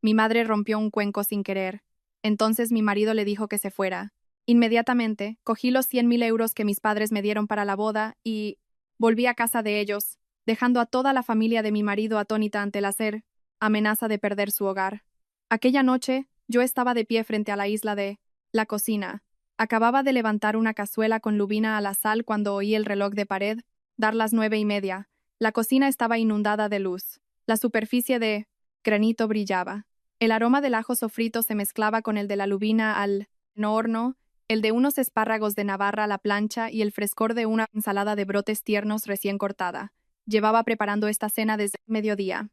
Mi madre rompió un cuenco sin querer. Entonces mi marido le dijo que se fuera. Inmediatamente, cogí los 100.000 euros que mis padres me dieron para la boda y volví a casa de ellos, dejando a toda la familia de mi marido atónita ante la amenaza de perder su hogar. Aquella noche, yo estaba de pie frente a la isla de la cocina. Acababa de levantar una cazuela con lubina a la sal cuando oí el reloj de pared dar las 9:30. La cocina estaba inundada de luz. La superficie de granito brillaba. El aroma del ajo sofrito se mezclaba con el de la lubina al horno, el de unos espárragos de Navarra a la plancha y el frescor de una ensalada de brotes tiernos recién cortada. Llevaba preparando esta cena desde mediodía.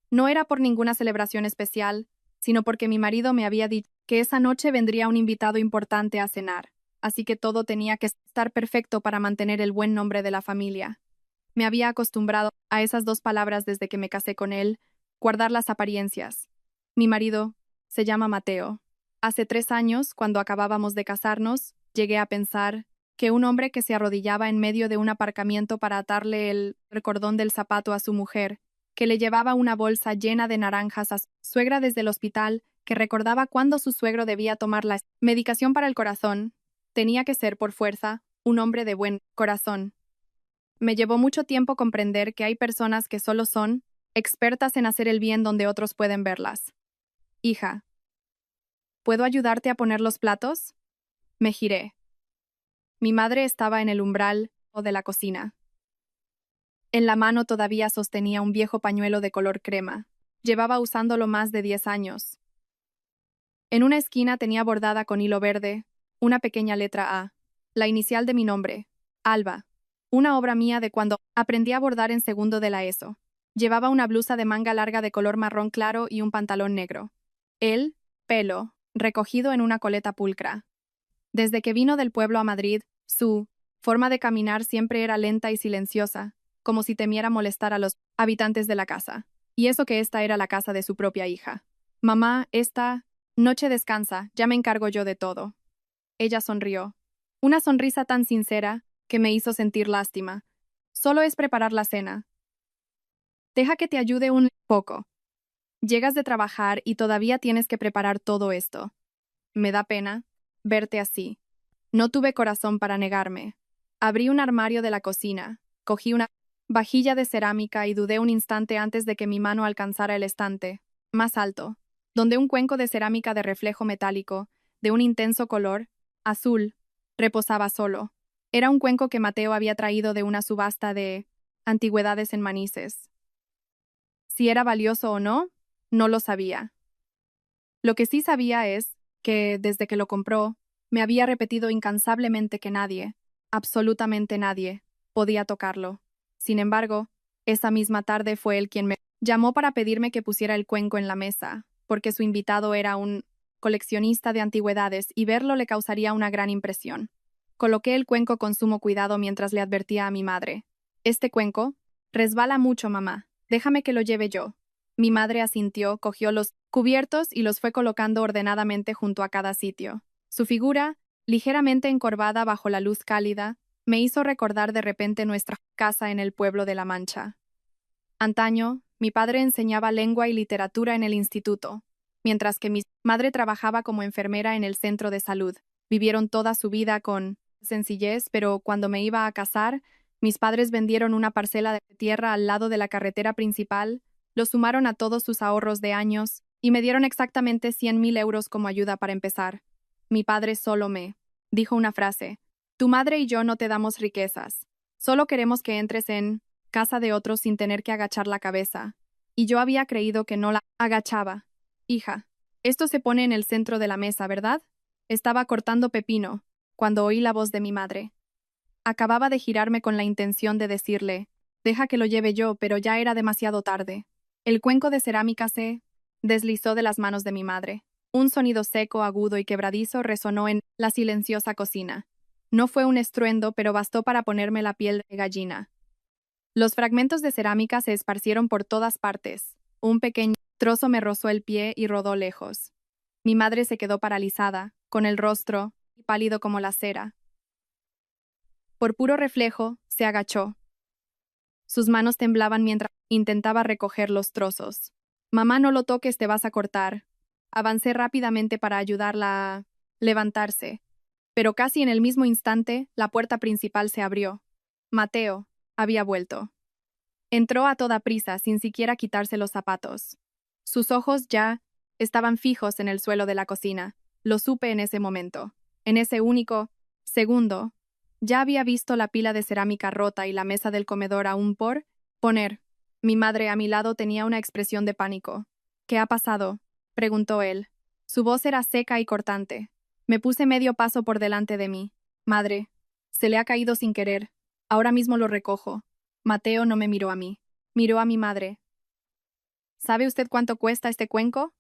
No era por ninguna celebración especial, sino porque mi marido me había dicho que esa noche vendría un invitado importante a cenar, así que todo tenía que estar perfecto para mantener el buen nombre de la familia. Me había acostumbrado a esas dos palabras desde que me casé con él, guardar las apariencias. Mi marido se llama Mateo. Hace 3 años, cuando acabábamos de casarnos, llegué a pensar que un hombre que se arrodillaba en medio de un aparcamiento para atarle el cordón del zapato a su mujer, que le llevaba una bolsa llena de naranjas a su suegra desde el hospital, que recordaba cuándo su suegro debía tomar la medicación para el corazón, tenía que ser, por fuerza, un hombre de buen corazón. Me llevó mucho tiempo comprender que hay personas que solo son expertas en hacer el bien donde otros pueden verlas. Hija, ¿puedo ayudarte a poner los platos? Me giré. Mi madre estaba en el umbral de la cocina. En la mano todavía sostenía un viejo pañuelo de color crema. Llevaba usándolo más de 10 años. En una esquina tenía bordada con hilo verde una pequeña letra A, la inicial de mi nombre, Alba, una obra mía de cuando aprendí a bordar en segundo de la ESO. Llevaba una blusa de manga larga de color marrón claro y un pantalón negro. El pelo, recogido en una coleta pulcra. Desde que vino del pueblo a Madrid, su forma de caminar siempre era lenta y silenciosa, como si temiera molestar a los habitantes de la casa. Y eso que esta era la casa de su propia hija. Mamá, esta noche descansa, ya me encargo yo de todo. Ella sonrió. Una sonrisa tan sincera que me hizo sentir lástima. Solo es preparar la cena. Deja que te ayude un poco. Llegas de trabajar y todavía tienes que preparar todo esto. Me da pena verte así. No tuve corazón para negarme. Abrí un armario de la cocina, cogí una vajilla de cerámica y dudé un instante antes de que mi mano alcanzara el estante, más alto, donde un cuenco de cerámica de reflejo metálico, de un intenso color, azul, reposaba solo. Era un cuenco que Mateo había traído de una subasta de antigüedades en Manises. Si era valioso o no, no lo sabía. Lo que sí sabía es que, desde que lo compró, me había repetido incansablemente que nadie, absolutamente nadie, podía tocarlo. Sin embargo, esa misma tarde fue él quien me llamó para pedirme que pusiera el cuenco en la mesa, porque su invitado era un coleccionista de antigüedades y verlo le causaría una gran impresión. Coloqué el cuenco con sumo cuidado mientras le advertía a mi madre. Este cuenco resbala mucho, mamá. Déjame que lo lleve yo. Mi madre asintió, cogió los cubiertos y los fue colocando ordenadamente junto a cada sitio. Su figura, ligeramente encorvada bajo la luz cálida, me hizo recordar de repente nuestra casa en el pueblo de La Mancha. Antaño, mi padre enseñaba lengua y literatura en el instituto, mientras que mi madre trabajaba como enfermera en el centro de salud. Vivieron toda su vida con sencillez, pero cuando me iba a casar, mis padres vendieron una parcela de tierra al lado de la carretera principal, lo sumaron a todos sus ahorros de años y me dieron exactamente 100.000 euros como ayuda para empezar. Mi padre solo me dijo una frase: tu madre y yo no te damos riquezas, solo queremos que entres en casa de otros sin tener que agachar la cabeza. Y yo había creído que no la agachaba. Hija, esto se pone en el centro de la mesa, ¿verdad? Estaba cortando pepino cuando oí la voz de mi madre. Acababa de girarme con la intención de decirle: deja que lo lleve yo, pero ya era demasiado tarde. El cuenco de cerámica se deslizó de las manos de mi madre. Un sonido seco, agudo y quebradizo resonó en la silenciosa cocina. No fue un estruendo, pero bastó para ponerme la piel de gallina. Los fragmentos de cerámica se esparcieron por todas partes. Un pequeño trozo me rozó el pie y rodó lejos. Mi madre se quedó paralizada, con el rostro pálido como la cera. Por puro reflejo, se agachó. Sus manos temblaban mientras intentaba recoger los trozos. Mamá, no lo toques, te vas a cortar. Avancé rápidamente para ayudarla a levantarse, pero casi en el mismo instante la puerta principal se abrió. Mateo había vuelto. Entró a toda prisa, sin siquiera quitarse los zapatos. Sus ojos ya estaban fijos en el suelo de la cocina. Lo supe en ese momento. En ese único segundo, ya había visto la pila de cerámica rota y la mesa del comedor aún por poner. Mi madre a mi lado tenía una expresión de pánico. ¿Qué ha pasado?, preguntó él. Su voz era seca y cortante. Me puse medio paso por delante de mí. Madre, se le ha caído sin querer. Ahora mismo lo recojo. Mateo no me miró a mí. Miró a mi madre. ¿Sabe usted cuánto cuesta este cuenco?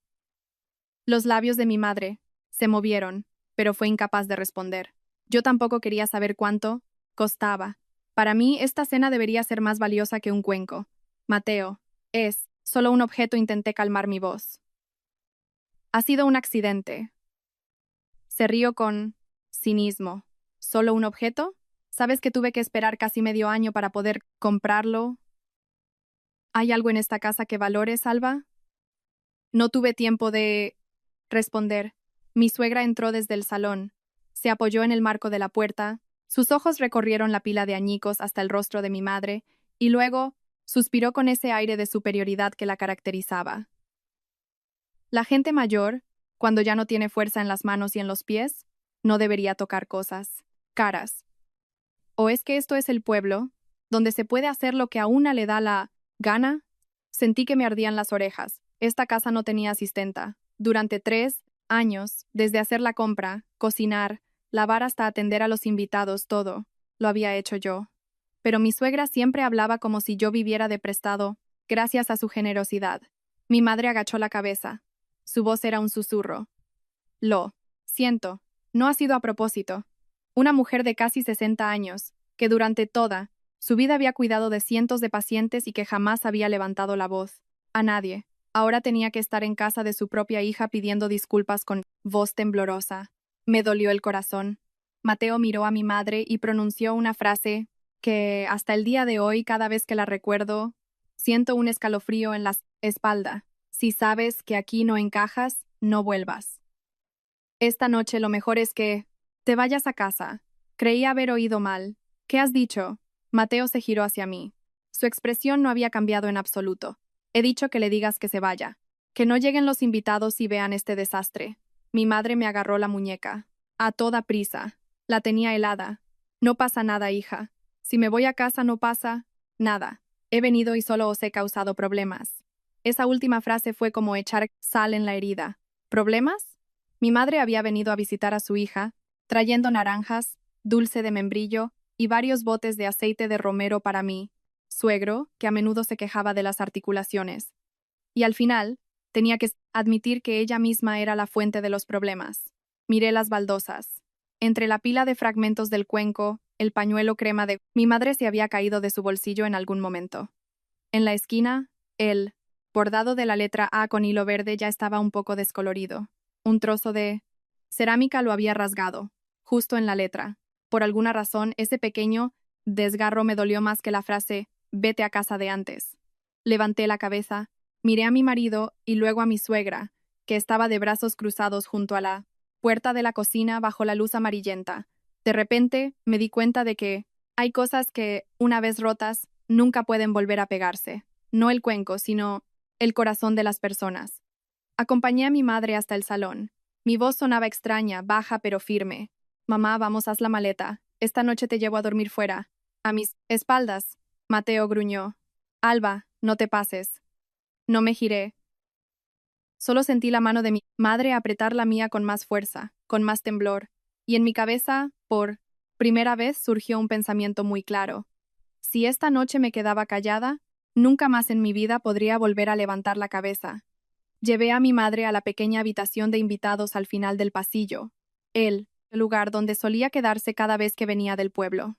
Los labios de mi madre se movieron, pero fue incapaz de responder. Yo tampoco quería saber cuánto costaba. Para mí, esta cena debería ser más valiosa que un cuenco. Mateo, es solo un objeto, intenté calmar mi voz. Ha sido un accidente. Se rió con cinismo. ¿Solo un objeto? ¿Sabes que tuve que esperar casi medio año para poder comprarlo? ¿Hay algo en esta casa que valores, Alba? No tuve tiempo de responder. Mi suegra entró desde el salón. Se apoyó en el marco de la puerta. Sus ojos recorrieron la pila de añicos hasta el rostro de mi madre, y luego suspiró con ese aire de superioridad que la caracterizaba. La gente mayor, cuando ya no tiene fuerza en las manos y en los pies, no debería tocar cosas caras. ¿O es que esto es el pueblo, donde se puede hacer lo que a una le da la gana? Sentí que me ardían las orejas. Esta casa no tenía asistenta. Durante 3 años, desde hacer la compra, cocinar, lavar hasta atender a los invitados, todo, lo había hecho yo. Pero mi suegra siempre hablaba como si yo viviera de prestado, gracias a su generosidad. Mi madre agachó la cabeza. Su voz era un susurro. Lo siento, no ha sido a propósito. Una mujer de casi 60 años, que durante toda su vida había cuidado de cientos de pacientes y que jamás había levantado la voz a nadie, ahora tenía que estar en casa de su propia hija pidiendo disculpas con voz temblorosa. Me dolió el corazón. Mateo miró a mi madre y pronunció una frase que, hasta el día de hoy, cada vez que la recuerdo, siento un escalofrío en la espalda. Si sabes que aquí no encajas, no vuelvas. Esta noche lo mejor es que te vayas a casa. Creí haber oído mal. ¿Qué has dicho? Mateo se giró hacia mí. Su expresión no había cambiado en absoluto. He dicho que le digas que se vaya. Que no lleguen los invitados y vean este desastre. Mi madre me agarró la muñeca. A toda prisa. La tenía helada. No pasa nada, hija. Si me voy a casa no pasa nada. He venido y solo os he causado problemas. Esa última frase fue como echar sal en la herida. ¿Problemas? Mi madre había venido a visitar a su hija, trayendo naranjas, dulce de membrillo y varios botes de aceite de romero para mí, suegro, que a menudo se quejaba de las articulaciones. Y al final, tenía que admitir que ella misma era la fuente de los problemas. Miré las baldosas. Entre la pila de fragmentos del cuenco, el pañuelo crema de mi madre se había caído de su bolsillo en algún momento. En la esquina, el bordado de la letra A con hilo verde ya estaba un poco descolorido. Un trozo de cerámica lo había rasgado, justo en la letra. Por alguna razón, ese pequeño desgarro me dolió más que la frase «vete a casa» de antes. Levanté la cabeza, miré a mi marido y luego a mi suegra, que estaba de brazos cruzados junto a la puerta de la cocina bajo la luz amarillenta. De repente, me di cuenta de que hay cosas que, una vez rotas, nunca pueden volver a pegarse. No el cuenco, sino el corazón de las personas. Acompañé a mi madre hasta el salón. Mi voz sonaba extraña, baja pero firme. Mamá, vamos, haz la maleta. Esta noche te llevo a dormir fuera. A mis espaldas. Mateo gruñó. Alba, no te pases. No me giré. Solo sentí la mano de mi madre apretar la mía con más fuerza, con más temblor, y en mi cabeza, por primera vez, surgió un pensamiento muy claro. Si esta noche me quedaba callada, nunca más en mi vida podría volver a levantar la cabeza. Llevé a mi madre a la pequeña habitación de invitados al final del pasillo, el lugar donde solía quedarse cada vez que venía del pueblo.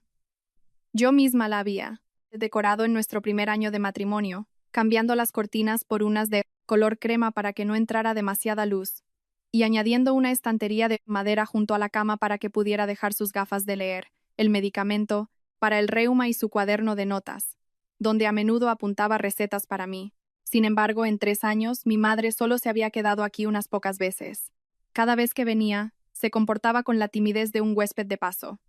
Yo misma la había decorado en nuestro primer año de matrimonio, cambiando las cortinas por unas de color crema para que no entrara demasiada luz, y añadiendo una estantería de madera junto a la cama para que pudiera dejar sus gafas de leer, el medicamento, para el reuma y su cuaderno de notas, donde a menudo apuntaba recetas para mí. Sin embargo, en 3 años, mi madre solo se había quedado aquí unas pocas veces. Cada vez que venía, se comportaba con la timidez de un huésped de paso.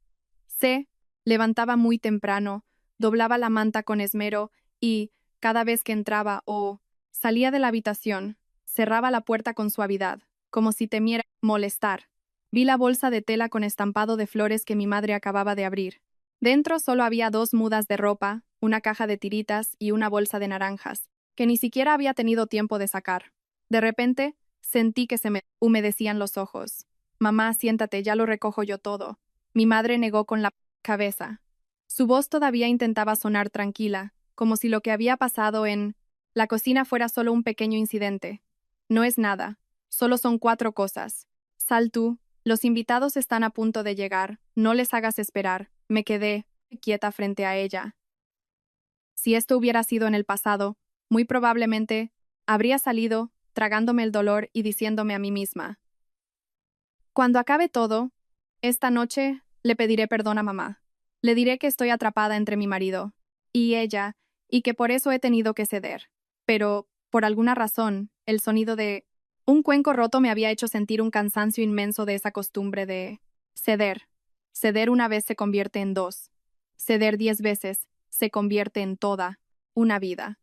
Se levantaba muy temprano, doblaba la manta con esmero y, cada vez que entraba o salía de la habitación, cerraba la puerta con suavidad, como si temiera molestar. Vi la bolsa de tela con estampado de flores que mi madre acababa de abrir. Dentro solo había 2 mudas de ropa, una caja de tiritas y una bolsa de naranjas, que ni siquiera había tenido tiempo de sacar. De repente, sentí que se me humedecían los ojos. Mamá, siéntate, ya lo recojo yo todo. Mi madre negó con la cabeza. Su voz todavía intentaba sonar tranquila, como si lo que había pasado en la cocina fuera solo un pequeño incidente. No es nada, solo son 4 cosas. Sal tú, los invitados están a punto de llegar, no les hagas esperar. Me quedé quieta frente a ella. Si esto hubiera sido en el pasado, muy probablemente habría salido, tragándome el dolor y diciéndome a mí misma: cuando acabe todo, esta noche le pediré perdón a mamá. Le diré que estoy atrapada entre mi marido y ella, y que por eso he tenido que ceder. Pero, por alguna razón, el sonido de un cuenco roto me había hecho sentir un cansancio inmenso de esa costumbre de ceder. Ceder una vez se convierte en 2. Ceder 10 veces se convierte en toda una vida.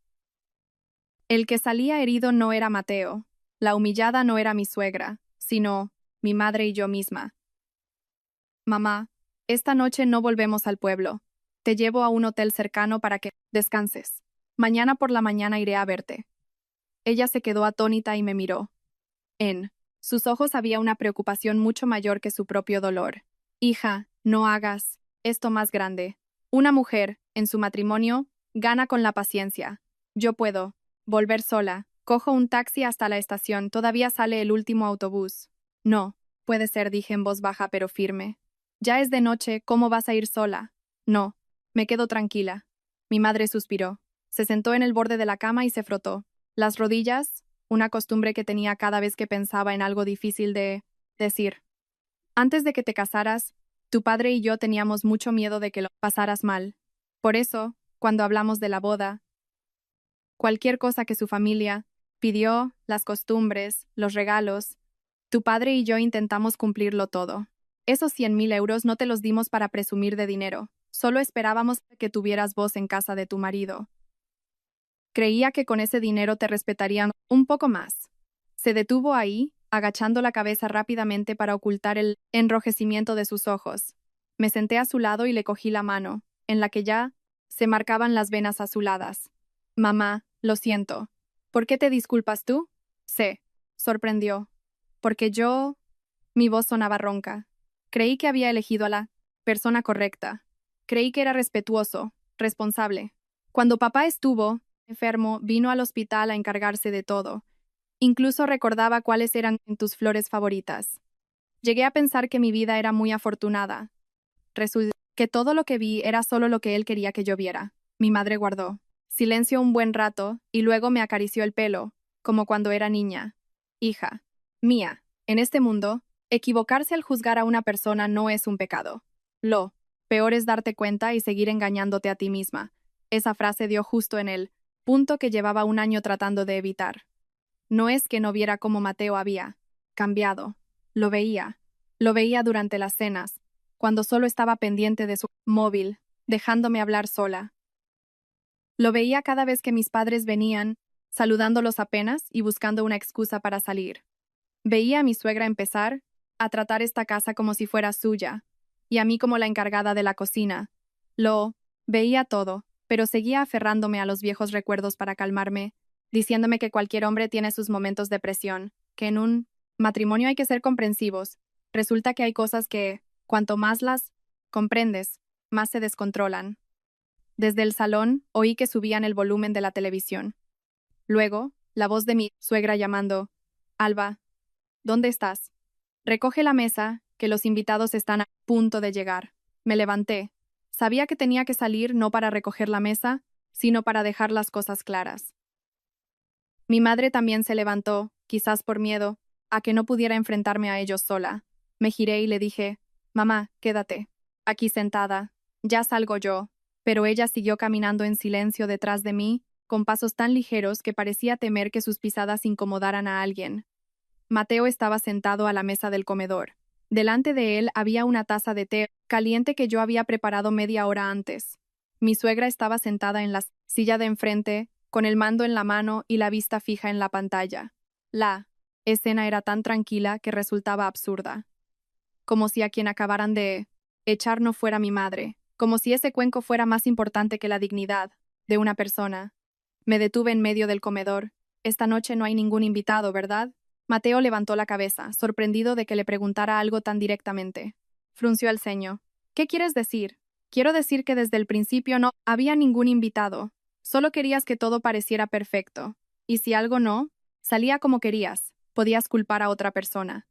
El que salía herido no era Mateo. La humillada no era mi suegra, sino mi madre y yo misma. Mamá, esta noche no volvemos al pueblo. Te llevo a un hotel cercano para que descanses. Mañana por la mañana iré a verte. Ella se quedó atónita y me miró. En sus ojos había una preocupación mucho mayor que su propio dolor. Hija, no hagas esto más grande. Una mujer, en su matrimonio, gana con la paciencia. Yo puedo volver sola. Cojo un taxi hasta la estación. Todavía sale el último autobús. No, puede ser, dije en voz baja pero firme. Ya es de noche, ¿cómo vas a ir sola? No, me quedo tranquila. Mi madre suspiró. Se sentó en el borde de la cama y se frotó las rodillas, una costumbre que tenía cada vez que pensaba en algo difícil de decir. Antes de que te casaras, tu padre y yo teníamos mucho miedo de que lo pasaras mal. Por eso, cuando hablamos de la boda, cualquier cosa que su familia pidió, las costumbres, los regalos, tu padre y yo intentamos cumplirlo todo. Esos 100.000 euros no te los dimos para presumir de dinero, solo esperábamos que tuvieras voz en casa de tu marido. Creía que con ese dinero te respetarían un poco más. Se detuvo ahí, agachando la cabeza rápidamente para ocultar el enrojecimiento de sus ojos. Me senté a su lado y le cogí la mano, en la que ya se marcaban las venas azuladas. Mamá, lo siento. ¿Por qué te disculpas tú? Se sorprendió. Porque yo... Mi voz sonaba ronca. Creí que había elegido a la persona correcta. Creí que era respetuoso, responsable. Cuando papá estuvo enfermo, vino al hospital a encargarse de todo. Incluso recordaba cuáles eran tus flores favoritas. Llegué a pensar que mi vida era muy afortunada. Resultó que todo lo que vi era solo lo que él quería que yo viera. Mi madre guardó silencio un buen rato y luego me acarició el pelo, como cuando era niña. Hija mía, en este mundo, equivocarse al juzgar a una persona no es un pecado. Lo peor es darte cuenta y seguir engañándote a ti misma. Esa frase dio justo en el punto que llevaba un año tratando de evitar. No es que no viera cómo Mateo había cambiado. Lo veía. Lo veía durante las cenas, cuando solo estaba pendiente de su móvil, dejándome hablar sola. Lo veía cada vez que mis padres venían, saludándolos apenas y buscando una excusa para salir. Veía a mi suegra empezar a tratar esta casa como si fuera suya, y a mí como la encargada de la cocina. Lo veía todo, pero seguía aferrándome a los viejos recuerdos para calmarme, diciéndome que cualquier hombre tiene sus momentos de presión, que en un matrimonio hay que ser comprensivos. Resulta que hay cosas que, cuanto más las comprendes, más se descontrolan. Desde el salón oí que subían el volumen de la televisión. Luego, la voz de mi suegra llamando: Alba, ¿dónde estás? Recoge la mesa, que los invitados están a punto de llegar. Me levanté. Sabía que tenía que salir no para recoger la mesa, sino para dejar las cosas claras. Mi madre también se levantó, quizás por miedo a que no pudiera enfrentarme a ellos sola. Me giré y le dije: Mamá, quédate aquí sentada. Ya salgo yo. Pero ella siguió caminando en silencio detrás de mí, con pasos tan ligeros que parecía temer que sus pisadas incomodaran a alguien. Mateo estaba sentado a la mesa del comedor. Delante de él había una taza de té caliente que yo había preparado media hora antes. Mi suegra estaba sentada en la silla de enfrente, con el mando en la mano y la vista fija en la pantalla. La escena era tan tranquila que resultaba absurda. Como si a quien acabaran de echar no fuera mi madre, como si ese cuenco fuera más importante que la dignidad de una persona. Me detuve en medio del comedor. Esta noche no hay ningún invitado, ¿verdad? Mateo levantó la cabeza, sorprendido de que le preguntara algo tan directamente. Frunció el ceño. ¿Qué quieres decir? Quiero decir que desde el principio no había ningún invitado. Solo querías que todo pareciera perfecto. Y si algo no, salía como querías, podías culpar a otra persona.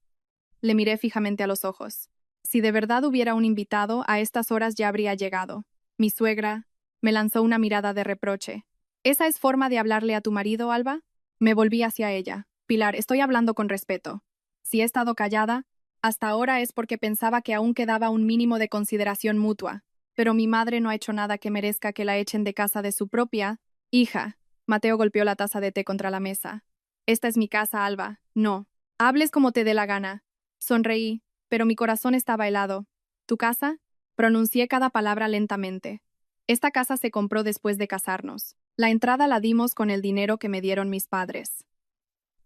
Le miré fijamente a los ojos. Si de verdad hubiera un invitado, a estas horas ya habría llegado. Mi suegra me lanzó una mirada de reproche. ¿Esa es forma de hablarle a tu marido, Alba? Me volví hacia ella. Pilar, estoy hablando con respeto. Si he estado callada, hasta ahora es porque pensaba que aún quedaba un mínimo de consideración mutua. Pero mi madre no ha hecho nada que merezca que la echen de casa de su propia hija. Mateo golpeó la taza de té contra la mesa. Esta es mi casa, Alba. No. Hables como te dé la gana. Sonreí, pero mi corazón estaba helado. ¿Tu casa? Pronuncié cada palabra lentamente. Esta casa se compró después de casarnos. La entrada la dimos con el dinero que me dieron mis padres.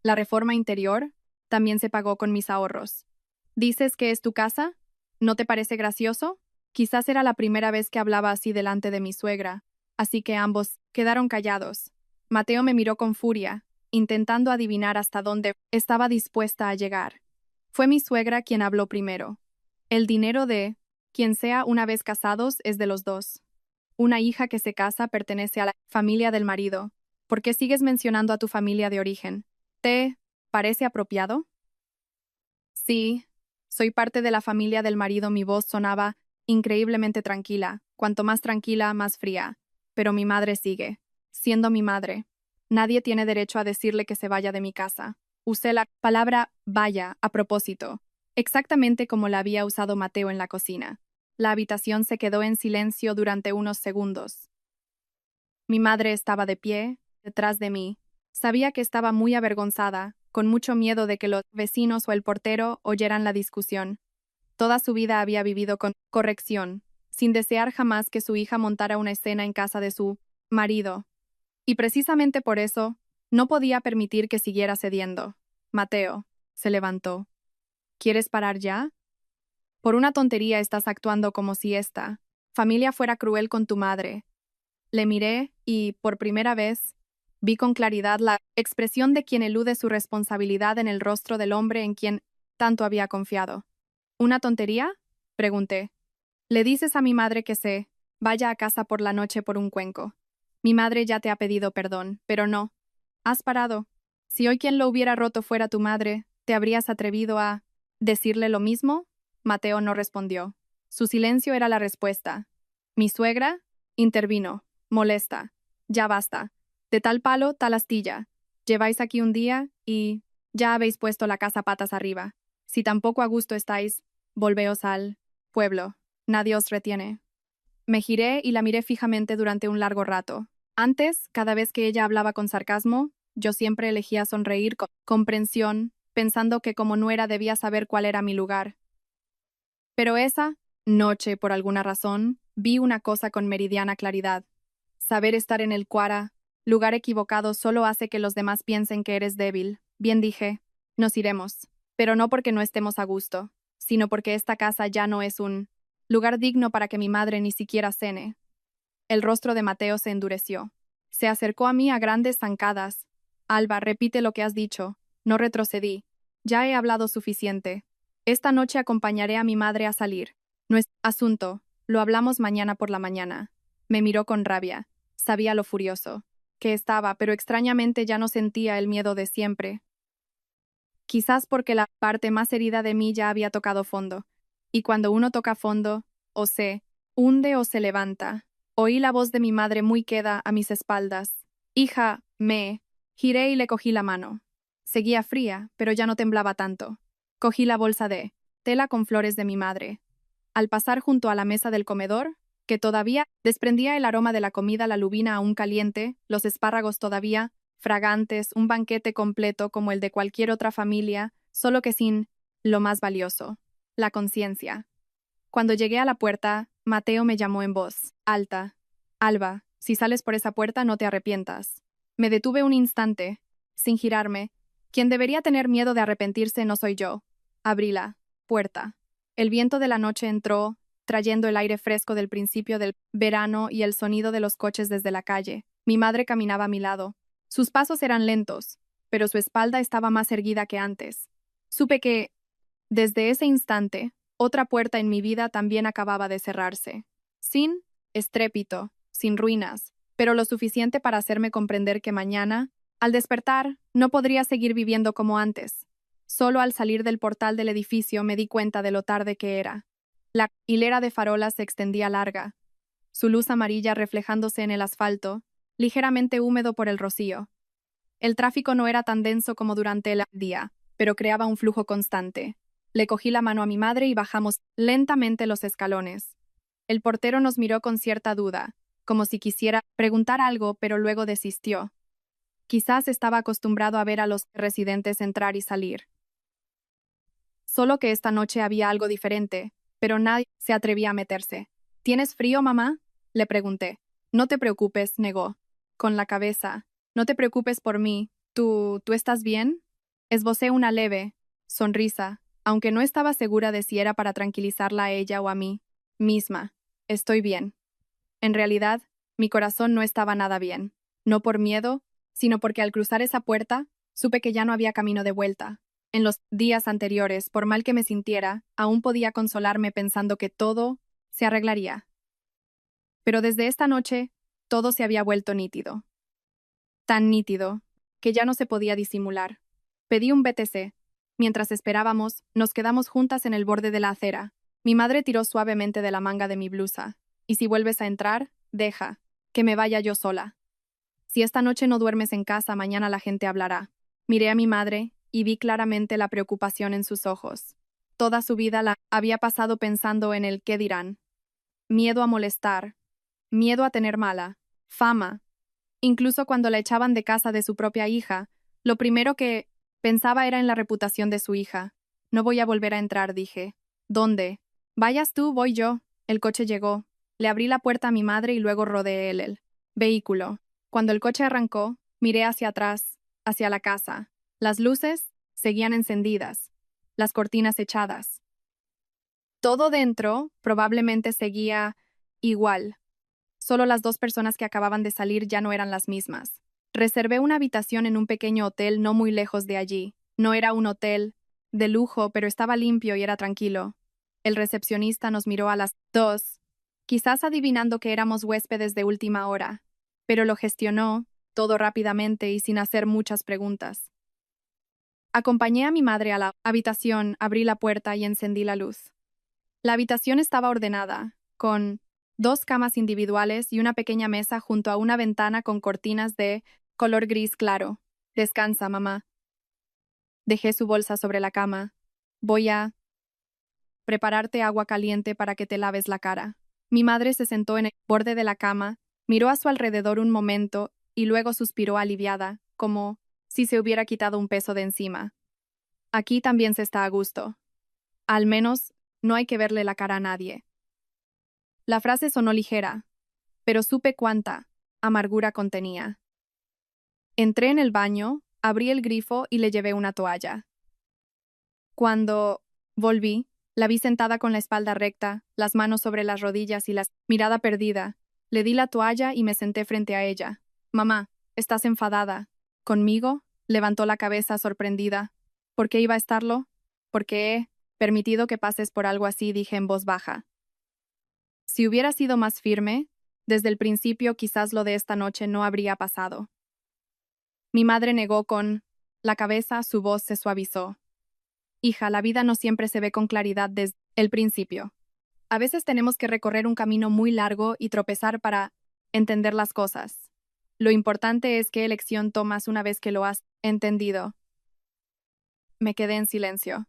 La reforma interior también se pagó con mis ahorros. ¿Dices que es tu casa? ¿No te parece gracioso? Quizás era la primera vez que hablaba así delante de mi suegra, así que ambos quedaron callados. Mateo me miró con furia, intentando adivinar hasta dónde estaba dispuesta a llegar. Fue mi suegra quien habló primero. El dinero de quien sea una vez casados es de los dos. Una hija que se casa pertenece a la familia del marido. ¿Por qué sigues mencionando a tu familia de origen? ¿Te parece apropiado? Sí, soy parte de la familia del marido. Mi voz sonaba increíblemente tranquila. Cuanto más tranquila, más fría. Pero mi madre sigue siendo mi madre. Nadie tiene derecho a decirle que se vaya de mi casa. Usé la palabra vaya a propósito, exactamente como la había usado Mateo en la cocina. La habitación se quedó en silencio durante unos segundos. Mi madre estaba de pie, detrás de mí. Sabía que estaba muy avergonzada, con mucho miedo de que los vecinos o el portero oyeran la discusión. Toda su vida había vivido con corrección, sin desear jamás que su hija montara una escena en casa de su marido. Y precisamente por eso, no podía permitir que siguiera cediendo. Mateo se levantó. ¿Quieres parar ya? Por una tontería estás actuando como si esta familia fuera cruel con tu madre. Le miré y, por primera vez, vi con claridad la expresión de quien elude su responsabilidad en el rostro del hombre en quien tanto había confiado. ¿Una tontería? Pregunté. Le dices a mi madre que se vaya a casa por la noche por un cuenco. Mi madre ya te ha pedido perdón, pero no. Has parado. Si hoy quien lo hubiera roto fuera tu madre, ¿te habrías atrevido a decirle lo mismo? Mateo no respondió. Su silencio era la respuesta. Mi suegra intervino, molesta. Ya basta. De tal palo, tal astilla. Lleváis aquí un día y ya habéis puesto la casa patas arriba. Si tampoco a gusto estáis, volveos al pueblo. Nadie os retiene. Me giré y la miré fijamente durante un largo rato. Antes, cada vez que ella hablaba con sarcasmo, yo siempre elegía sonreír con comprensión, pensando que como nuera debía saber cuál era mi lugar. Pero esa noche, por alguna razón, vi una cosa con meridiana claridad. Saber estar en el cuara, lugar equivocado, solo hace que los demás piensen que eres débil. Bien dije, nos iremos, pero no porque no estemos a gusto, sino porque esta casa ya no es un lugar digno para que mi madre ni siquiera cene. El rostro de Mateo se endureció. Se acercó a mí a grandes zancadas. Alba, repite lo que has dicho. No retrocedí. Ya he hablado suficiente. Esta noche acompañaré a mi madre a salir. No es asunto. Lo hablamos mañana por la mañana. Me miró con rabia. Sabía lo furioso que estaba, pero extrañamente ya no sentía el miedo de siempre. Quizás porque la parte más herida de mí ya había tocado fondo. Y cuando uno toca fondo, o se hunde o se levanta. Oí la voz de mi madre muy queda a mis espaldas. Hija, me giré y le cogí la mano. Seguía fría, pero ya no temblaba tanto. Cogí la bolsa de tela con flores de mi madre. Al pasar junto a la mesa del comedor, que todavía desprendía el aroma de la comida, la lubina aún caliente, los espárragos todavía fragantes, un banquete completo como el de cualquier otra familia, solo que sin lo más valioso, la conciencia. Cuando llegué a la puerta, Mateo me llamó en voz alta. Alba, si sales por esa puerta no te arrepientas. Me detuve un instante, sin girarme. Quien debería tener miedo de arrepentirse no soy yo. Abrí la puerta. El viento de la noche entró, trayendo el aire fresco del principio del verano y el sonido de los coches desde la calle. Mi madre caminaba a mi lado. Sus pasos eran lentos, pero su espalda estaba más erguida que antes. Supe que, desde ese instante, otra puerta en mi vida también acababa de cerrarse. Sin estrépito, sin ruinas, pero lo suficiente para hacerme comprender que mañana, al despertar, no podría seguir viviendo como antes. Solo al salir del portal del edificio me di cuenta de lo tarde que era. La hilera de farolas se extendía larga, su luz amarilla reflejándose en el asfalto, ligeramente húmedo por el rocío. El tráfico no era tan denso como durante el día, pero creaba un flujo constante. Le cogí la mano a mi madre y bajamos lentamente los escalones. El portero nos miró con cierta duda, como si quisiera preguntar algo, pero luego desistió. Quizás estaba acostumbrado a ver a los residentes entrar y salir. Solo que esta noche había algo diferente, pero nadie se atrevía a meterse. ¿Tienes frío, mamá?, le pregunté. No te preocupes, negó, con la cabeza. No te preocupes por mí. ¿Tú estás bien? Esbocé una leve sonrisa, aunque no estaba segura de si era para tranquilizarla a ella o a mí misma. Estoy bien. En realidad, mi corazón no estaba nada bien. No por miedo, sino porque al cruzar esa puerta, supe que ya no había camino de vuelta. En los días anteriores, por mal que me sintiera, aún podía consolarme pensando que todo se arreglaría. Pero desde esta noche, todo se había vuelto nítido. Tan nítido, que ya no se podía disimular. Pedí un BTC. Mientras esperábamos, nos quedamos juntas en el borde de la acera. Mi madre tiró suavemente de la manga de mi blusa. Y si vuelves a entrar, deja, que me vaya yo sola. Si esta noche no duermes en casa, mañana la gente hablará. Miré a mi madre y vi claramente la preocupación en sus ojos. Toda su vida la había pasado pensando en el qué dirán. Miedo a molestar, miedo a tener mala fama. Incluso cuando la echaban de casa de su propia hija, lo primero que pensaba era en la reputación de su hija. No voy a volver a entrar, dije. ¿Dónde? Vayas tú, voy yo. El coche llegó. Le abrí la puerta a mi madre y luego rodeé el vehículo. Cuando el coche arrancó, miré hacia atrás, hacia la casa. Las luces seguían encendidas, las cortinas echadas. Todo dentro probablemente seguía igual. Solo las dos personas que acababan de salir ya no eran las mismas. Reservé una habitación en un pequeño hotel no muy lejos de allí. No era un hotel de lujo, pero estaba limpio y era tranquilo. El recepcionista nos miró a las 2, quizás adivinando que éramos huéspedes de última hora, pero lo gestionó todo rápidamente y sin hacer muchas preguntas. Acompañé a mi madre a la habitación, abrí la puerta y encendí la luz. La habitación estaba ordenada, con 2 camas individuales y una pequeña mesa junto a una ventana con cortinas de color gris claro. Descansa, mamá. Dejé su bolsa sobre la cama. Voy a prepararte agua caliente para que te laves la cara. Mi madre se sentó en el borde de la cama, miró a su alrededor un momento y luego suspiró aliviada, como si se hubiera quitado un peso de encima. Aquí también se está a gusto. Al menos, no hay que verle la cara a nadie. La frase sonó ligera, pero supe cuánta amargura contenía. Entré en el baño, abrí el grifo y le llevé una toalla. Cuando volví, la vi sentada con la espalda recta, las manos sobre las rodillas y la mirada perdida. Le di la toalla y me senté frente a ella. Mamá, ¿estás enfadada? ¿Conmigo? Levantó la cabeza sorprendida. ¿Por qué iba a estarlo? Porque he permitido que pases por algo así, dije en voz baja. Si hubiera sido más firme, desde el principio quizás lo de esta noche no habría pasado. Mi madre negó con la cabeza, su voz se suavizó. Hija, la vida no siempre se ve con claridad desde el principio. A veces tenemos que recorrer un camino muy largo y tropezar para entender las cosas. Lo importante es qué elección tomas una vez que lo has entendido. Me quedé en silencio.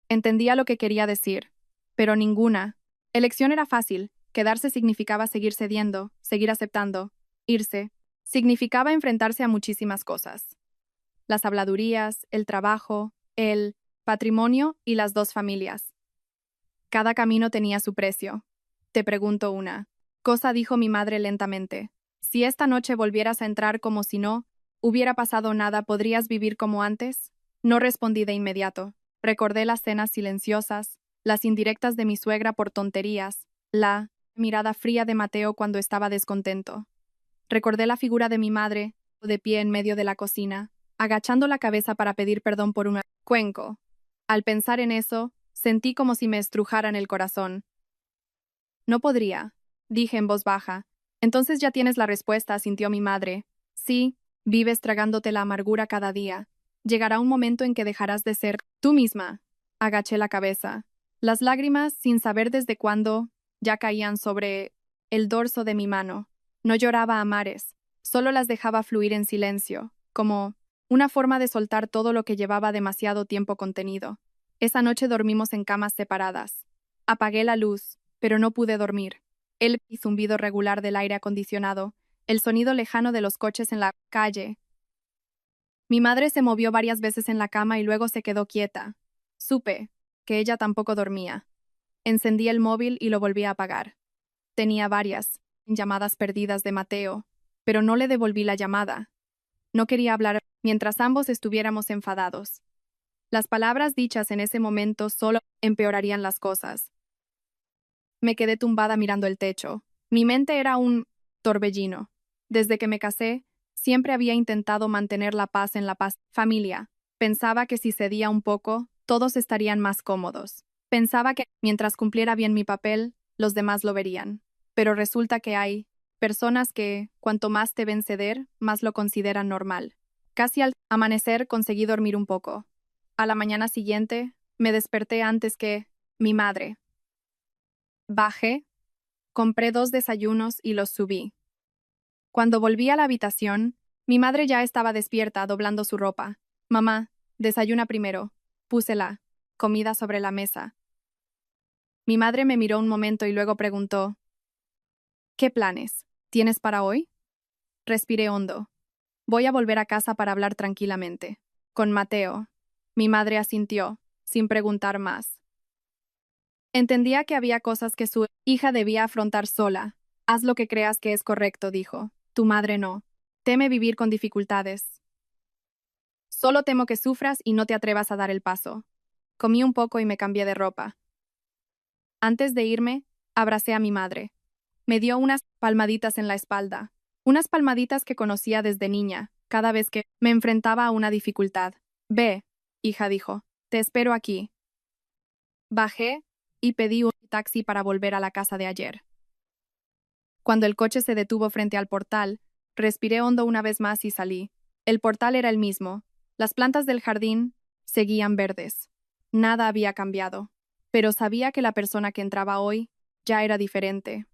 Entendía lo que quería decir, pero ninguna elección era fácil. Quedarse significaba seguir cediendo, seguir aceptando. Irse significaba enfrentarse a muchísimas cosas. Las habladurías, el trabajo, el patrimonio y las dos familias. Cada camino tenía su precio. Te pregunto una cosa, dijo mi madre lentamente. Si esta noche volvieras a entrar como si no hubiera pasado nada, ¿podrías vivir como antes? No respondí de inmediato. Recordé las cenas silenciosas, las indirectas de mi suegra por tonterías, la mirada fría de Mateo cuando estaba descontento. Recordé la figura de mi madre, de pie en medio de la cocina, agachando la cabeza para pedir perdón por un cuenco. Al pensar en eso, sentí como si me estrujaran el corazón. No podría, dije en voz baja. Entonces ya tienes la respuesta, asintió mi madre. Sí, vives tragándote la amargura cada día. Llegará un momento en que dejarás de ser tú misma. Agaché la cabeza. Las lágrimas, sin saber desde cuándo, ya caían sobre el dorso de mi mano. No lloraba a mares, solo las dejaba fluir en silencio, como una forma de soltar todo lo que llevaba demasiado tiempo contenido. Esa noche dormimos en camas separadas. Apagué la luz, pero no pude dormir. El zumbido regular del aire acondicionado, el sonido lejano de los coches en la calle. Mi madre se movió varias veces en la cama y luego se quedó quieta. Supe que ella tampoco dormía. Encendí el móvil y lo volví a apagar. Tenía varias llamadas perdidas de Mateo, pero no le devolví la llamada. No quería hablar mientras ambos estuviéramos enfadados. Las palabras dichas en ese momento solo empeorarían las cosas. Me quedé tumbada mirando el techo. Mi mente era un torbellino. Desde que me casé, siempre había intentado mantener la paz en la paz. Familia. Pensaba que si cedía un poco, todos estarían más cómodos. Pensaba que, mientras cumpliera bien mi papel, los demás lo verían. Pero resulta que hay personas que, cuanto más te ven ceder, más lo consideran normal. Casi al amanecer conseguí dormir un poco. A la mañana siguiente, me desperté antes que mi madre. Bajé, compré 2 desayunos y los subí. Cuando volví a la habitación, mi madre ya estaba despierta, doblando su ropa. Mamá, desayuna primero. Puse la comida sobre la mesa. Mi madre me miró un momento y luego preguntó: ¿qué planes tienes para hoy? Respiré hondo. Voy a volver a casa para hablar tranquilamente. Con Mateo. Mi madre asintió, sin preguntar más. Entendía que había cosas que su hija debía afrontar sola. Haz lo que creas que es correcto, dijo. Tu madre no. Teme vivir con dificultades. Solo temo que sufras y no te atrevas a dar el paso. Comí un poco y me cambié de ropa. Antes de irme, abracé a mi madre. Me dio unas palmaditas en la espalda. Unas palmaditas que conocía desde niña, cada vez que me enfrentaba a una dificultad. Ve, hija, dijo. Te espero aquí. Bajé y pedí un taxi para volver a la casa de ayer. Cuando el coche se detuvo frente al portal, respiré hondo una vez más y salí. El portal era el mismo. Las plantas del jardín seguían verdes. Nada había cambiado. Pero sabía que la persona que entraba hoy ya era diferente.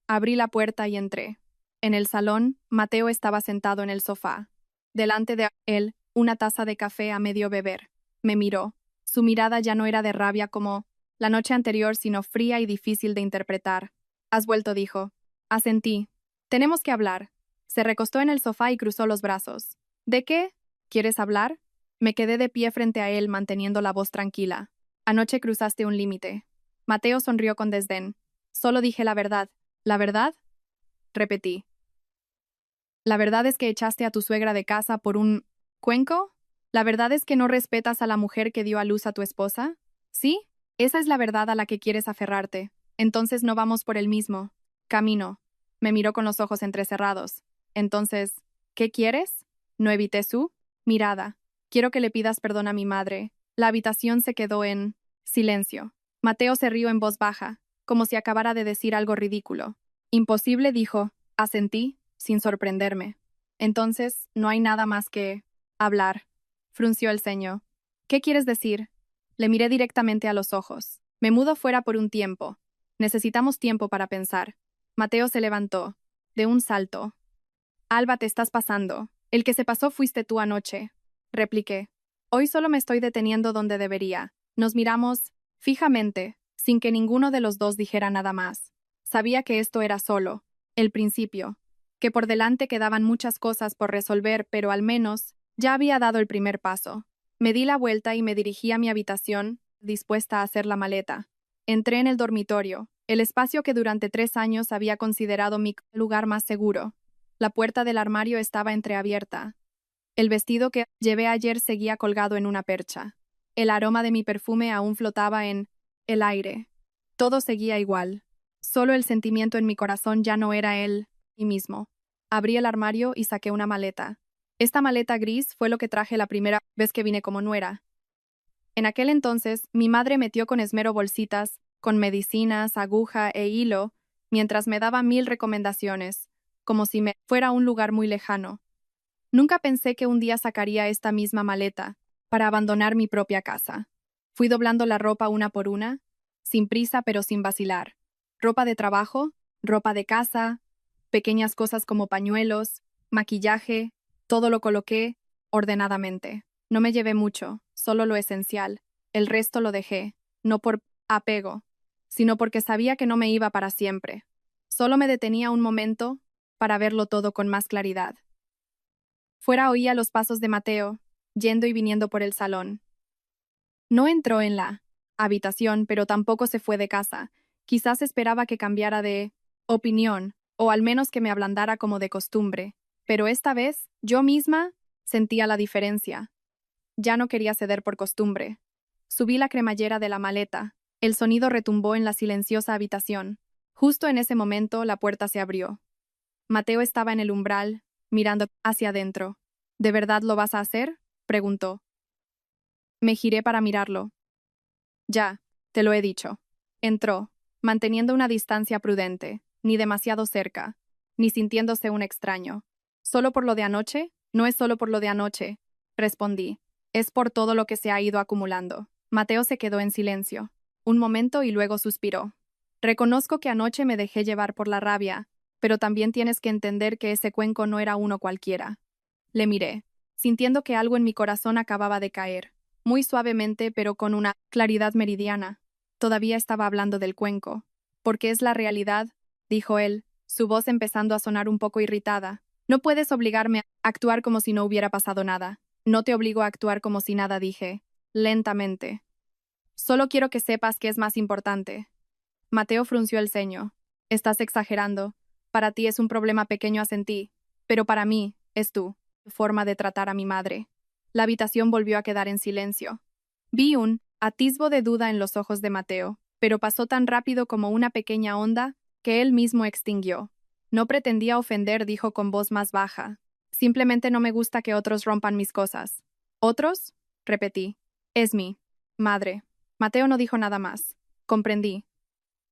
Abrí la puerta y entré. En el salón, Mateo estaba sentado en el sofá. Delante de él, una taza de café a medio beber. Me miró. Su mirada ya no era de rabia como la noche anterior, sino fría y difícil de interpretar. Has vuelto, dijo. Asentí. Tenemos que hablar. Se recostó en el sofá y cruzó los brazos. ¿De qué? ¿Quieres hablar? Me quedé de pie frente a él, manteniendo la voz tranquila. Anoche cruzaste un límite. Mateo sonrió con desdén. Solo dije la verdad. ¿La verdad? Repetí. ¿La verdad es que echaste a tu suegra de casa por un cuenco? ¿La verdad es que no respetas a la mujer que dio a luz a tu esposa? ¿Sí? Esa es la verdad a la que quieres aferrarte. Entonces no vamos por el mismo camino. Me miró con los ojos entrecerrados. Entonces, ¿qué quieres? No evité su mirada. Quiero que le pidas perdón a mi madre. La habitación se quedó en silencio. Mateo se rió en voz baja, como si acabara de decir algo ridículo. Imposible, dijo. Asentí, sin sorprenderme. Entonces, no hay nada más que hablar. Frunció el ceño. ¿Qué quieres decir? Le miré directamente a los ojos. Me mudo fuera por un tiempo. Necesitamos tiempo para pensar. Mateo se levantó, de un salto. Alba, te estás pasando. El que se pasó fuiste tú anoche. Repliqué. Hoy solo me estoy deteniendo donde debería. Nos miramos fijamente, sin que ninguno de los dos dijera nada más. Sabía que esto era solo el principio, que por delante quedaban muchas cosas por resolver, pero al menos ya había dado el primer paso. Me di la vuelta y me dirigí a mi habitación, dispuesta a hacer la maleta. Entré en el dormitorio, el espacio que durante 3 años había considerado mi lugar más seguro. La puerta del armario estaba entreabierta. El vestido que llevé ayer seguía colgado en una percha. El aroma de mi perfume aún flotaba en el aire. Todo seguía igual. Solo el sentimiento en mi corazón ya no era él y mismo. Abrí el armario y saqué una maleta. Esta maleta gris fue lo que traje la primera vez que vine como nuera. En aquel entonces, mi madre metió con esmero bolsitas, con medicinas, aguja e hilo, mientras me daba 1000 recomendaciones, como si me fuera a un lugar muy lejano. Nunca pensé que un día sacaría esta misma maleta para abandonar mi propia casa. Fui doblando la ropa una por una, sin prisa pero sin vacilar. Ropa de trabajo, ropa de casa, pequeñas cosas como pañuelos, maquillaje, todo lo coloqué ordenadamente. No me llevé mucho, solo lo esencial. El resto lo dejé, no por apego, sino porque sabía que no me iba para siempre. Solo me detenía un momento para verlo todo con más claridad. Fuera oía los pasos de Mateo, yendo y viniendo por el salón. No entró en la habitación, pero tampoco se fue de casa. Quizás esperaba que cambiara de opinión, o al menos que me ablandara como de costumbre. Pero esta vez, yo misma sentía la diferencia. Ya no quería ceder por costumbre. Subí la cremallera de la maleta. El sonido retumbó en la silenciosa habitación. Justo en ese momento, la puerta se abrió. Mateo estaba en el umbral, mirando hacia adentro. ¿De verdad lo vas a hacer?, preguntó. Me giré para mirarlo. Ya, te lo he dicho. Entró, manteniendo una distancia prudente, ni demasiado cerca, ni sintiéndose un extraño. ¿Solo por lo de anoche? No es solo por lo de anoche, respondí. Es por todo lo que se ha ido acumulando. Mateo se quedó en silencio. Un momento y luego suspiró. Reconozco que anoche me dejé llevar por la rabia, pero también tienes que entender que ese cuenco no era uno cualquiera. Le miré, sintiendo que algo en mi corazón acababa de caer, muy suavemente pero con una claridad meridiana. Todavía estaba hablando del cuenco. Porque es la realidad, dijo él, su voz empezando a sonar un poco irritada. No puedes obligarme a actuar como si no hubiera pasado nada. No te obligo a actuar como si nada, dije, lentamente. Solo quiero que sepas que es más importante. Mateo frunció el ceño. Estás exagerando. Para ti es un problema pequeño, asentí, pero para mí es tu forma de tratar a mi madre. La habitación volvió a quedar en silencio. Vi un atisbo de duda en los ojos de Mateo, pero pasó tan rápido como una pequeña onda que él mismo extinguió. No pretendía ofender, dijo con voz más baja. Simplemente no me gusta que otros rompan mis cosas. ¿Otros?, repetí. Es mi madre. Mateo no dijo nada más. Comprendí.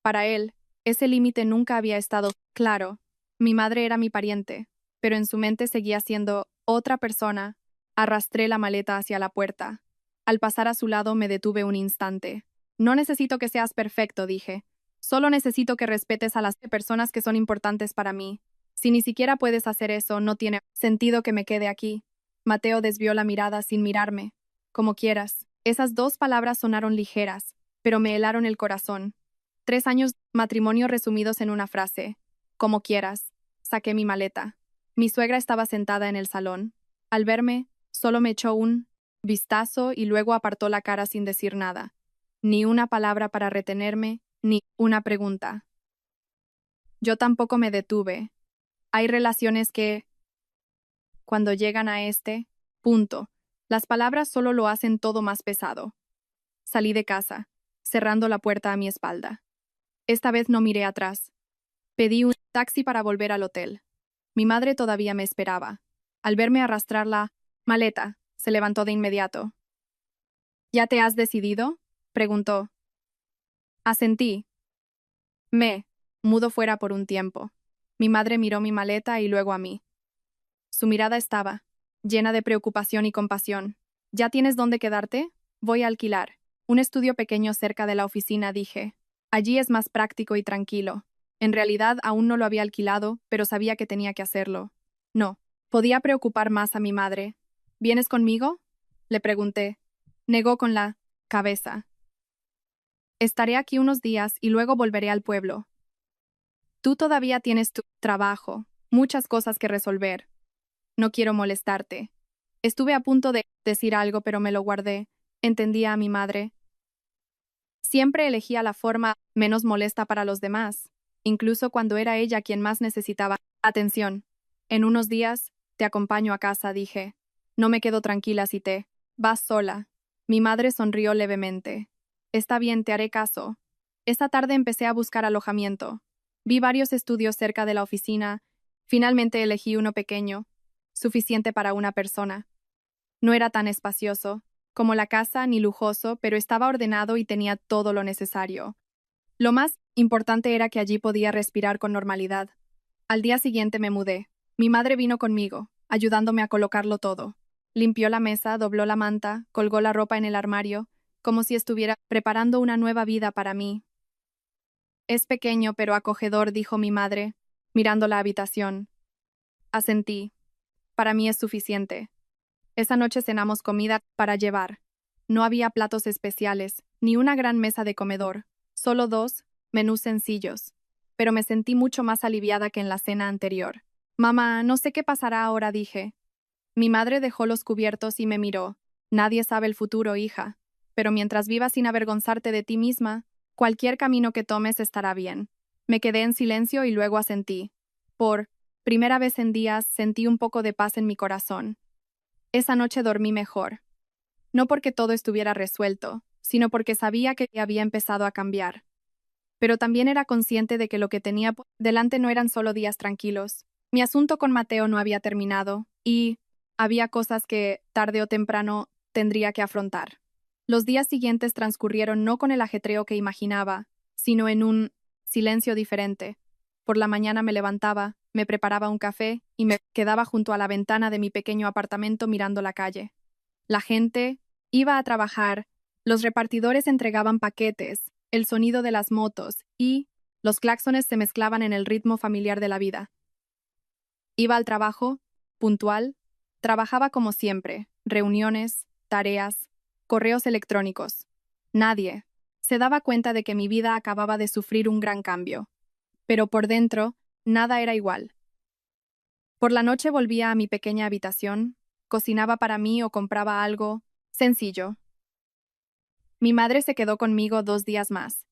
Para él, ese límite nunca había estado claro. Mi madre era mi pariente, pero en su mente seguía siendo otra persona. Arrastré la maleta hacia la puerta. Al pasar a su lado me detuve un instante. No necesito que seas perfecto, dije. Solo necesito que respetes a las personas que son importantes para mí. Si ni siquiera puedes hacer eso, no tiene sentido que me quede aquí. Mateo desvió la mirada sin mirarme. Como quieras. Esas dos palabras sonaron ligeras, pero me helaron el corazón. 3 años de matrimonio resumidos en una frase. Como quieras. Saqué mi maleta. Mi suegra estaba sentada en el salón. Al verme, solo me echó un vistazo y luego apartó la cara sin decir nada. Ni una palabra para retenerme, ni una pregunta. Yo tampoco me detuve. Hay relaciones que, cuando llegan a este punto, las palabras solo lo hacen todo más pesado. Salí de casa, cerrando la puerta a mi espalda. Esta vez no miré atrás. Pedí un taxi para volver al hotel. Mi madre todavía me esperaba. Al verme arrastrar la maleta, se levantó de inmediato. ¿Ya te has decidido?, preguntó. Asentí. Mudo fuera por un tiempo. Mi madre miró mi maleta y luego a mí. Su mirada estaba llena de preocupación y compasión. ¿Ya tienes dónde quedarte? Voy a alquilar un estudio pequeño cerca de la oficina, dije. Allí es más práctico y tranquilo. En realidad aún no lo había alquilado, pero sabía que tenía que hacerlo. No, podía preocupar más a mi madre. ¿Vienes conmigo?, le pregunté. Negó con la cabeza. Estaré aquí unos días y luego volveré al pueblo. Tú todavía tienes tu trabajo, muchas cosas que resolver. No quiero molestarte. Estuve a punto de decir algo, pero me lo guardé. Entendía a mi madre. Siempre elegía la forma menos molesta para los demás, incluso cuando era ella quien más necesitaba atención. En unos días, te acompaño a casa, dije. No me quedo tranquila si te vas sola. Mi madre sonrió levemente. Está bien, te haré caso. Esta tarde empecé a buscar alojamiento. Vi varios estudios cerca de la oficina. Finalmente elegí uno pequeño, suficiente para una persona. No era tan espacioso como la casa ni lujoso, pero estaba ordenado y tenía todo lo necesario. Lo más importante era que allí podía respirar con normalidad. Al día siguiente me mudé. Mi madre vino conmigo, ayudándome a colocarlo todo. Limpió la mesa, dobló la manta, colgó la ropa en el armario, como si estuviera preparando una nueva vida para mí. Es pequeño pero acogedor, dijo mi madre, mirando la habitación. Asentí. Para mí es suficiente. Esa noche cenamos comida para llevar. No había platos especiales, ni una gran mesa de comedor, solo dos menús sencillos. Pero me sentí mucho más aliviada que en la cena anterior. Mamá, no sé qué pasará ahora, dije. Mi madre dejó los cubiertos y me miró. Nadie sabe el futuro, hija. Pero mientras vivas sin avergonzarte de ti misma, cualquier camino que tomes estará bien. Me quedé en silencio y luego asentí. Por primera vez en días sentí un poco de paz en mi corazón. Esa noche dormí mejor. No porque todo estuviera resuelto, sino porque sabía que había empezado a cambiar. Pero también era consciente de que lo que tenía delante no eran solo días tranquilos. Mi asunto con Mateo no había terminado, y había cosas que, tarde o temprano, tendría que afrontar. Los días siguientes transcurrieron no con el ajetreo que imaginaba, sino en un silencio diferente. Por la mañana me levantaba, me preparaba un café y me quedaba junto a la ventana de mi pequeño apartamento mirando la calle. La gente iba a trabajar, los repartidores entregaban paquetes, el sonido de las motos y los claxones se mezclaban en el ritmo familiar de la vida. Iba al trabajo, puntual, trabajaba como siempre, reuniones, tareas, correos electrónicos. Nadie se daba cuenta de que mi vida acababa de sufrir un gran cambio. Pero por dentro, nada era igual. Por la noche volvía a mi pequeña habitación, cocinaba para mí o compraba algo sencillo. Mi madre se quedó conmigo 2 días más.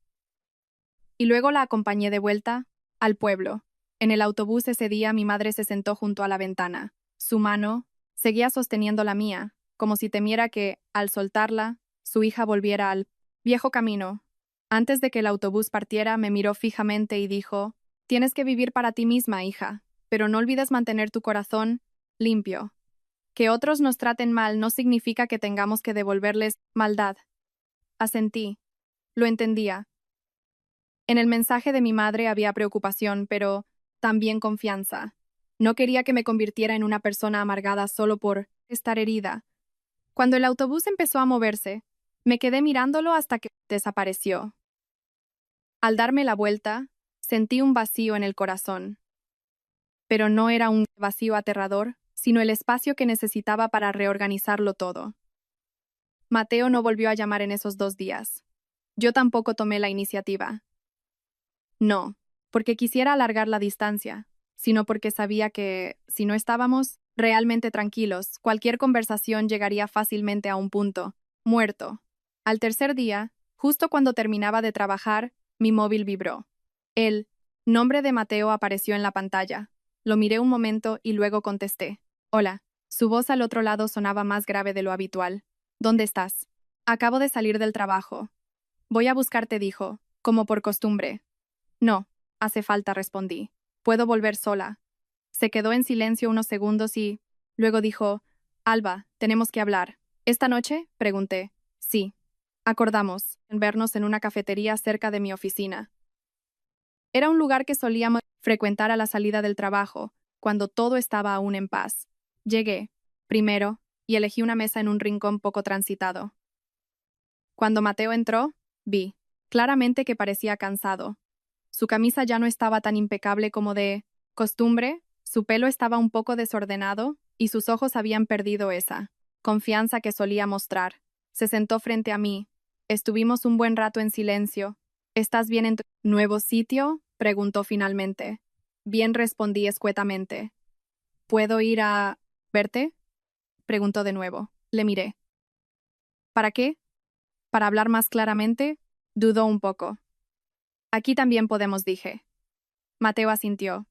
Y luego la acompañé de vuelta al pueblo. En el autobús ese día mi madre se sentó junto a la ventana. Su mano seguía sosteniendo la mía, como si temiera que, al soltarla, su hija volviera al viejo camino. Antes de que el autobús partiera, me miró fijamente y dijo: «Tienes que vivir para ti misma, hija, pero no olvides mantener tu corazón limpio. Que otros nos traten mal no significa que tengamos que devolverles maldad». Asentí. Lo entendía. En el mensaje de mi madre había preocupación, pero también confianza. No quería que me convirtiera en una persona amargada solo por estar herida. Cuando el autobús empezó a moverse, me quedé mirándolo hasta que desapareció. Al darme la vuelta, sentí un vacío en el corazón. Pero no era un vacío aterrador, sino el espacio que necesitaba para reorganizarlo todo. Mateo no volvió a llamar en esos 2 días. Yo tampoco tomé la iniciativa. No, porque quisiera alargar la distancia, sino porque sabía que, si no estábamos realmente tranquilos, cualquier conversación llegaría fácilmente a un punto muerto. Al tercer día, justo cuando terminaba de trabajar, mi móvil vibró. El nombre de Mateo apareció en la pantalla. Lo miré un momento y luego contesté. Hola. Su voz al otro lado sonaba más grave de lo habitual. ¿Dónde estás? Acabo de salir del trabajo. Voy a buscarte, dijo, como por costumbre. No, hace falta, respondí. Puedo volver sola. Se quedó en silencio unos segundos y luego dijo: Alba, tenemos que hablar. ¿Esta noche?, pregunté. Sí. Acordamos en vernos en una cafetería cerca de mi oficina. Era un lugar que solíamos frecuentar a la salida del trabajo, cuando todo estaba aún en paz. Llegué, primero, y elegí una mesa en un rincón poco transitado. Cuando Mateo entró, vi claramente que parecía cansado. Su camisa ya no estaba tan impecable como de costumbre, su pelo estaba un poco desordenado y sus ojos habían perdido esa confianza que solía mostrar. Se sentó frente a mí. Estuvimos un buen rato en silencio. ¿Estás bien en tu nuevo sitio?, preguntó finalmente. Bien, respondí escuetamente. ¿Puedo ir a verte? Preguntó de nuevo. Le miré. ¿Para qué? ¿Para hablar más claramente? Dudó un poco. Aquí también podemos, dije. Mateo asintió,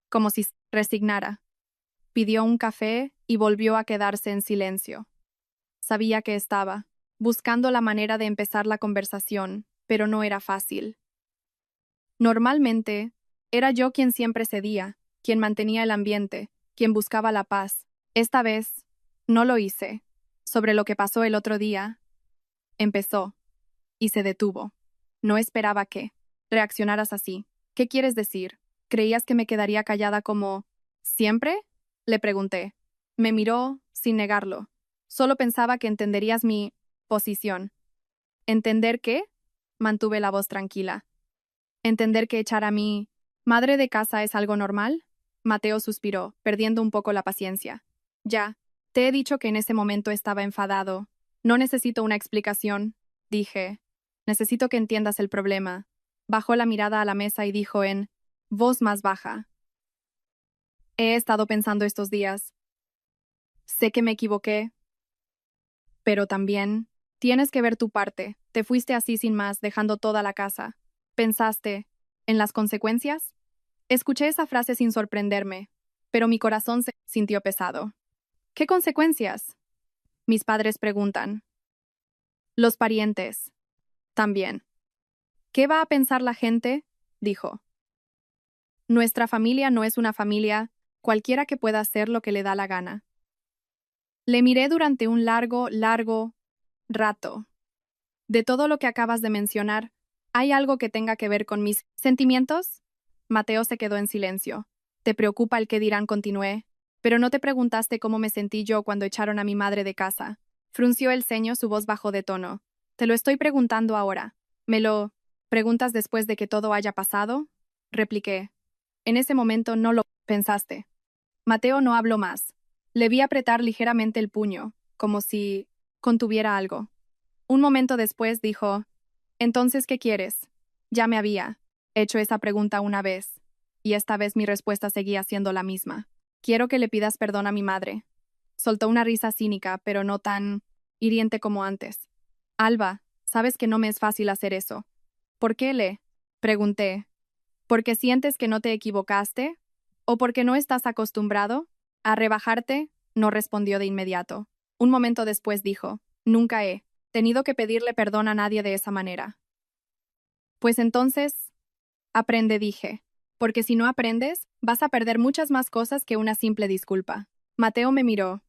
como si se resignara. Pidió un café y volvió a quedarse en silencio. Sabía que estaba buscando la manera de empezar la conversación, pero no era fácil. Normalmente, era yo quien siempre cedía, quien mantenía el ambiente, quien buscaba la paz. Esta vez, no lo hice. Sobre lo que pasó el otro día, empezó, y se detuvo. No esperaba que reaccionaras así. ¿Qué quieres decir? ¿Creías que me quedaría callada como siempre? Le pregunté. Me miró, sin negarlo. Solo pensaba que entenderías mi posición. ¿Entender qué? Mantuve la voz tranquila. ¿Entender que echar a mi madre de casa es algo normal? Mateo suspiró, perdiendo un poco la paciencia. Ya, te he dicho que en ese momento estaba enfadado. No necesito una explicación, dije. Necesito que entiendas el problema. Bajó la mirada a la mesa y dijo en voz más baja. He estado pensando estos días. Sé que me equivoqué, pero también tienes que ver tu parte. Te fuiste así sin más, dejando toda la casa. ¿Pensaste en las consecuencias? Escuché esa frase sin sorprenderme, pero mi corazón se sintió pesado. ¿Qué consecuencias? Mis padres preguntan. Los parientes. También. ¿Qué va a pensar la gente? Dijo. Nuestra familia no es una familia, cualquiera que pueda hacer lo que le da la gana. Le miré durante un largo rato. De todo lo que acabas de mencionar, ¿hay algo que tenga que ver con mis sentimientos? Mateo se quedó en silencio. ¿Te preocupa el qué dirán? Continué. Pero no te preguntaste cómo me sentí yo cuando echaron a mi madre de casa. Frunció el ceño, su voz bajó de tono. Te lo estoy preguntando ahora. ¿Me lo preguntas después de que todo haya pasado? Repliqué. En ese momento no lo pensaste. Mateo no habló más. Le vi apretar ligeramente el puño, como si contuviera algo. Un momento después dijo, «Entonces, ¿qué quieres?» Ya me había hecho esa pregunta una vez, y esta vez mi respuesta seguía siendo la misma. Quiero que le pidas perdón a mi madre. Soltó una risa cínica, pero no tan hiriente como antes. Alba, sabes que no me es fácil hacer eso. ¿Por qué le? Pregunté. ¿Porque sientes que no te equivocaste? ¿O porque no estás acostumbrado a rebajarte? No respondió de inmediato. Un momento después dijo, nunca he tenido que pedirle perdón a nadie de esa manera. Pues entonces, aprende, dije, porque si no aprendes, vas a perder muchas más cosas que una simple disculpa. Mateo me miró.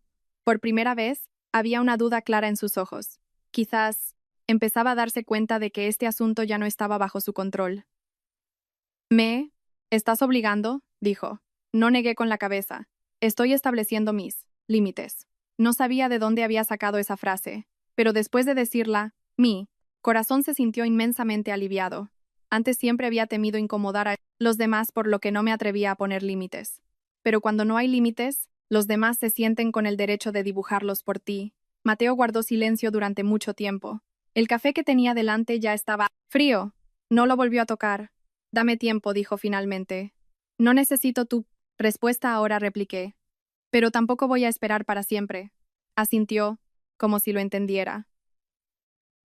Por primera vez, había una duda clara en sus ojos. Quizás empezaba a darse cuenta de que este asunto ya no estaba bajo su control. ¿Me estás obligando? Dijo. No negué con la cabeza. Estoy estableciendo mis límites. No sabía de dónde había sacado esa frase, pero después de decirla, mi corazón se sintió inmensamente aliviado. Antes siempre había temido incomodar a los demás por lo que no me atrevía a poner límites. Pero cuando no hay límites, los demás se sienten con el derecho de dibujarlos por ti. Mateo guardó silencio durante mucho tiempo. El café que tenía delante ya estaba frío. No lo volvió a tocar. Dame tiempo, dijo finalmente. No necesito tu respuesta ahora, repliqué. Pero tampoco voy a esperar para siempre. Asintió, como si lo entendiera.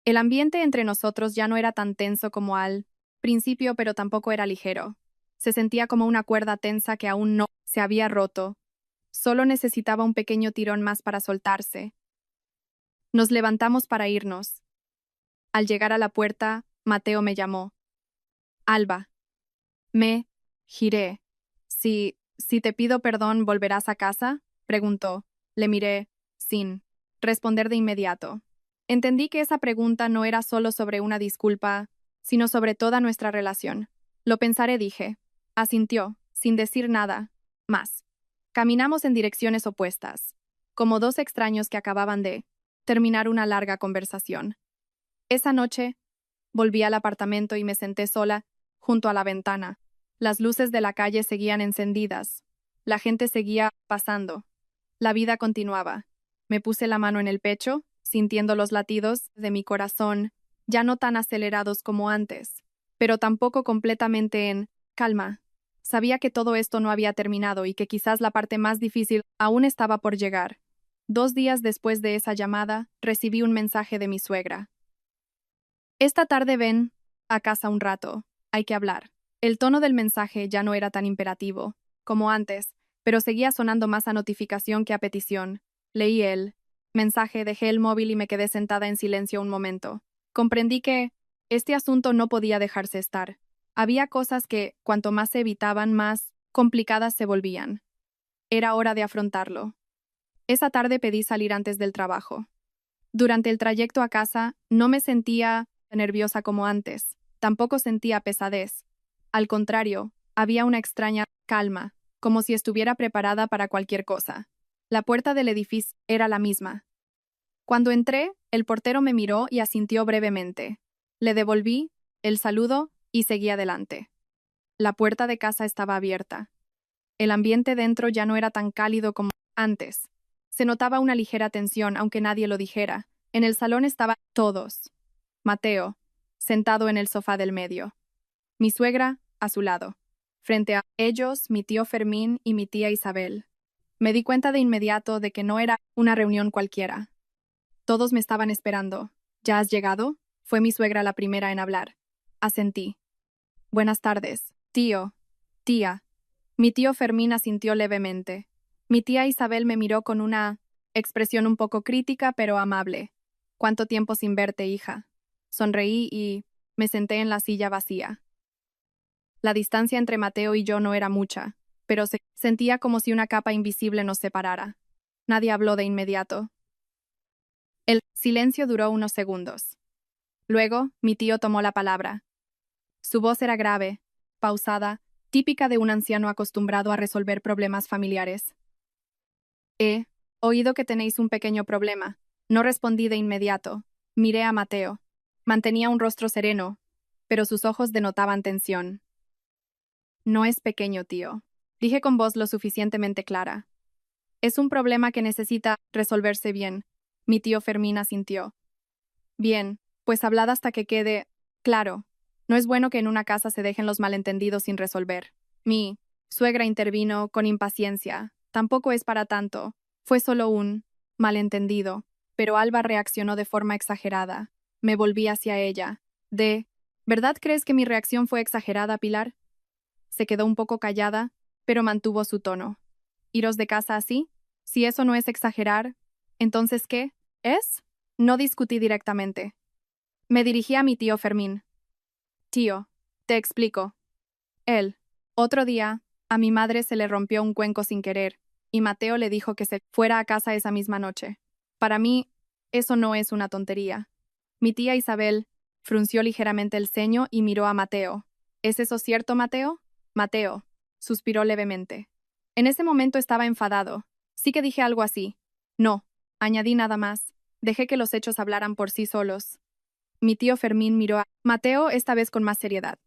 El ambiente entre nosotros ya no era tan tenso como al principio, pero tampoco era ligero. Se sentía como una cuerda tensa que aún no se había roto. Solo necesitaba un pequeño tirón más para soltarse. Nos levantamos para irnos. Al llegar a la puerta, Mateo me llamó. Alba. Me giré. Si te pido perdón, ¿volverás a casa? Preguntó. Le miré, sin responder de inmediato. Entendí que esa pregunta no era solo sobre una disculpa, sino sobre toda nuestra relación. Lo pensaré, dije. Asintió, sin decir nada más. Caminamos en direcciones opuestas, como dos extraños que acababan de terminar una larga conversación. Esa noche, volví al apartamento y me senté sola, junto a la ventana. Las luces de la calle seguían encendidas. La gente seguía pasando. La vida continuaba. Me puse la mano en el pecho, sintiendo los latidos de mi corazón, ya no tan acelerados como antes, pero tampoco completamente en calma. Sabía que todo esto no había terminado y que quizás la parte más difícil aún estaba por llegar. 2 días después de esa llamada, recibí un mensaje de mi suegra. Esta tarde ven a casa un rato. Hay que hablar. El tono del mensaje ya no era tan imperativo como antes, pero seguía sonando más a notificación que a petición. Leí el mensaje, dejé el móvil y me quedé sentada en silencio un momento. Comprendí que este asunto no podía dejarse estar. Había cosas que, cuanto más se evitaban, más complicadas se volvían. Era hora de afrontarlo. Esa tarde pedí salir antes del trabajo. Durante el trayecto a casa, no me sentía nerviosa como antes. Tampoco sentía pesadez. Al contrario, había una extraña calma, como si estuviera preparada para cualquier cosa. La puerta del edificio era la misma. Cuando entré, el portero me miró y asintió brevemente. Le devolví el saludo y seguí adelante. La puerta de casa estaba abierta. El ambiente dentro ya no era tan cálido como antes. Se notaba una ligera tensión, aunque nadie lo dijera. En el salón estaban todos. Mateo, sentado en el sofá del medio. Mi suegra, a su lado. Frente a ellos, mi tío Fermín y mi tía Isabel. Me di cuenta de inmediato de que no era una reunión cualquiera. Todos me estaban esperando. ¿Ya has llegado? Fue mi suegra la primera en hablar. Asentí. Buenas tardes, tío, tía. Mi tío Fermín asintió levemente. Mi tía Isabel me miró con una expresión un poco crítica, pero amable. ¿Cuánto tiempo sin verte, hija? Sonreí y me senté en la silla vacía. La distancia entre Mateo y yo no era mucha, pero se sentía como si una capa invisible nos separara. Nadie habló de inmediato. El silencio duró unos segundos. Luego, mi tío tomó la palabra. Su voz era grave, pausada, típica de un anciano acostumbrado a resolver problemas familiares. He oído que tenéis un pequeño problema. No respondí de inmediato. Miré a Mateo. Mantenía un rostro sereno, pero sus ojos denotaban tensión. No es pequeño, tío. Dije con voz lo suficientemente clara. Es un problema que necesita resolverse bien. Mi tío Fermín asintió. Bien, pues hablad hasta que quede claro. No es bueno que en una casa se dejen los malentendidos sin resolver. Mi suegra intervino con impaciencia. Tampoco es para tanto. Fue solo un malentendido. Pero Alba reaccionó de forma exagerada. Me volví hacia ella. ¿Verdad crees que mi reacción fue exagerada, Pilar? Se quedó un poco callada, pero mantuvo su tono. ¿Iros de casa así? Si eso no es exagerar, ¿entonces qué es? No discutí directamente. Me dirigí a mi tío Fermín. Tío, te explico. Otro día, a mi madre se le rompió un cuenco sin querer, y Mateo le dijo que se fuera a casa esa misma noche. Para mí, eso no es una tontería. Mi tía Isabel frunció ligeramente el ceño y miró a Mateo. ¿Es eso cierto, Mateo? Mateo suspiró levemente. En ese momento estaba enfadado. Sí que dije algo así. No, añadí nada más. Dejé que los hechos hablaran por sí solos. Mi tío Fermín miró a Mateo esta vez con más seriedad.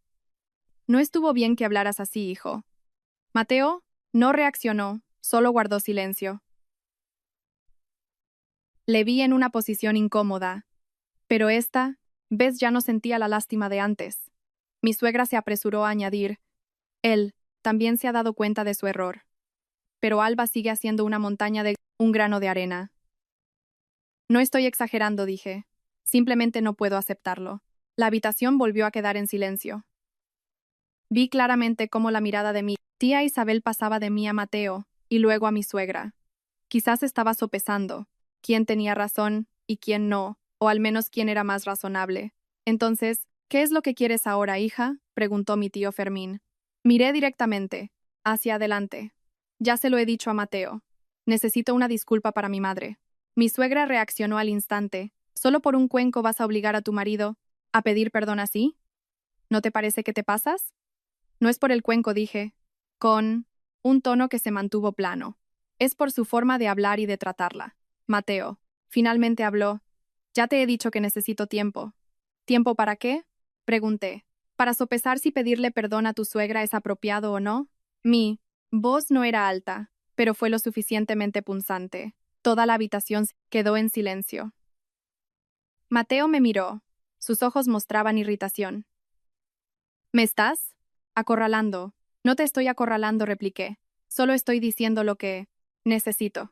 No estuvo bien que hablaras así, hijo. Mateo no reaccionó, solo guardó silencio. Le vi en una posición incómoda, pero esta vez ya no sentía la lástima de antes. Mi suegra se apresuró a añadir, él también se ha dado cuenta de su error. Pero Alba sigue haciendo una montaña de un grano de arena. No estoy exagerando, dije. Simplemente no puedo aceptarlo. La habitación volvió a quedar en silencio. Vi claramente cómo la mirada de mi tía Isabel pasaba de mí a Mateo y luego a mi suegra. Quizás estaba sopesando quién tenía razón y quién no, o al menos quién era más razonable. Entonces, ¿qué es lo que quieres ahora, hija? Preguntó mi tío Fermín. Miré directamente, hacia adelante. Ya se lo he dicho a Mateo. Necesito una disculpa para mi madre. Mi suegra reaccionó al instante. ¿Solo por un cuenco vas a obligar a tu marido a pedir perdón así? ¿No te parece que te pasas? No es por el cuenco, dije, con un tono que se mantuvo plano. Es por su forma de hablar y de tratarla. Mateo finalmente habló. Ya te he dicho que necesito tiempo. ¿Tiempo para qué? Pregunté. Para sopesar si pedirle perdón a tu suegra es apropiado o no. Mi voz no era alta, pero fue lo suficientemente punzante. Toda la habitación quedó en silencio. Mateo me miró. Sus ojos mostraban irritación. ¿Me estás Acorralando. No te estoy acorralando, repliqué. Solo estoy diciendo lo que necesito.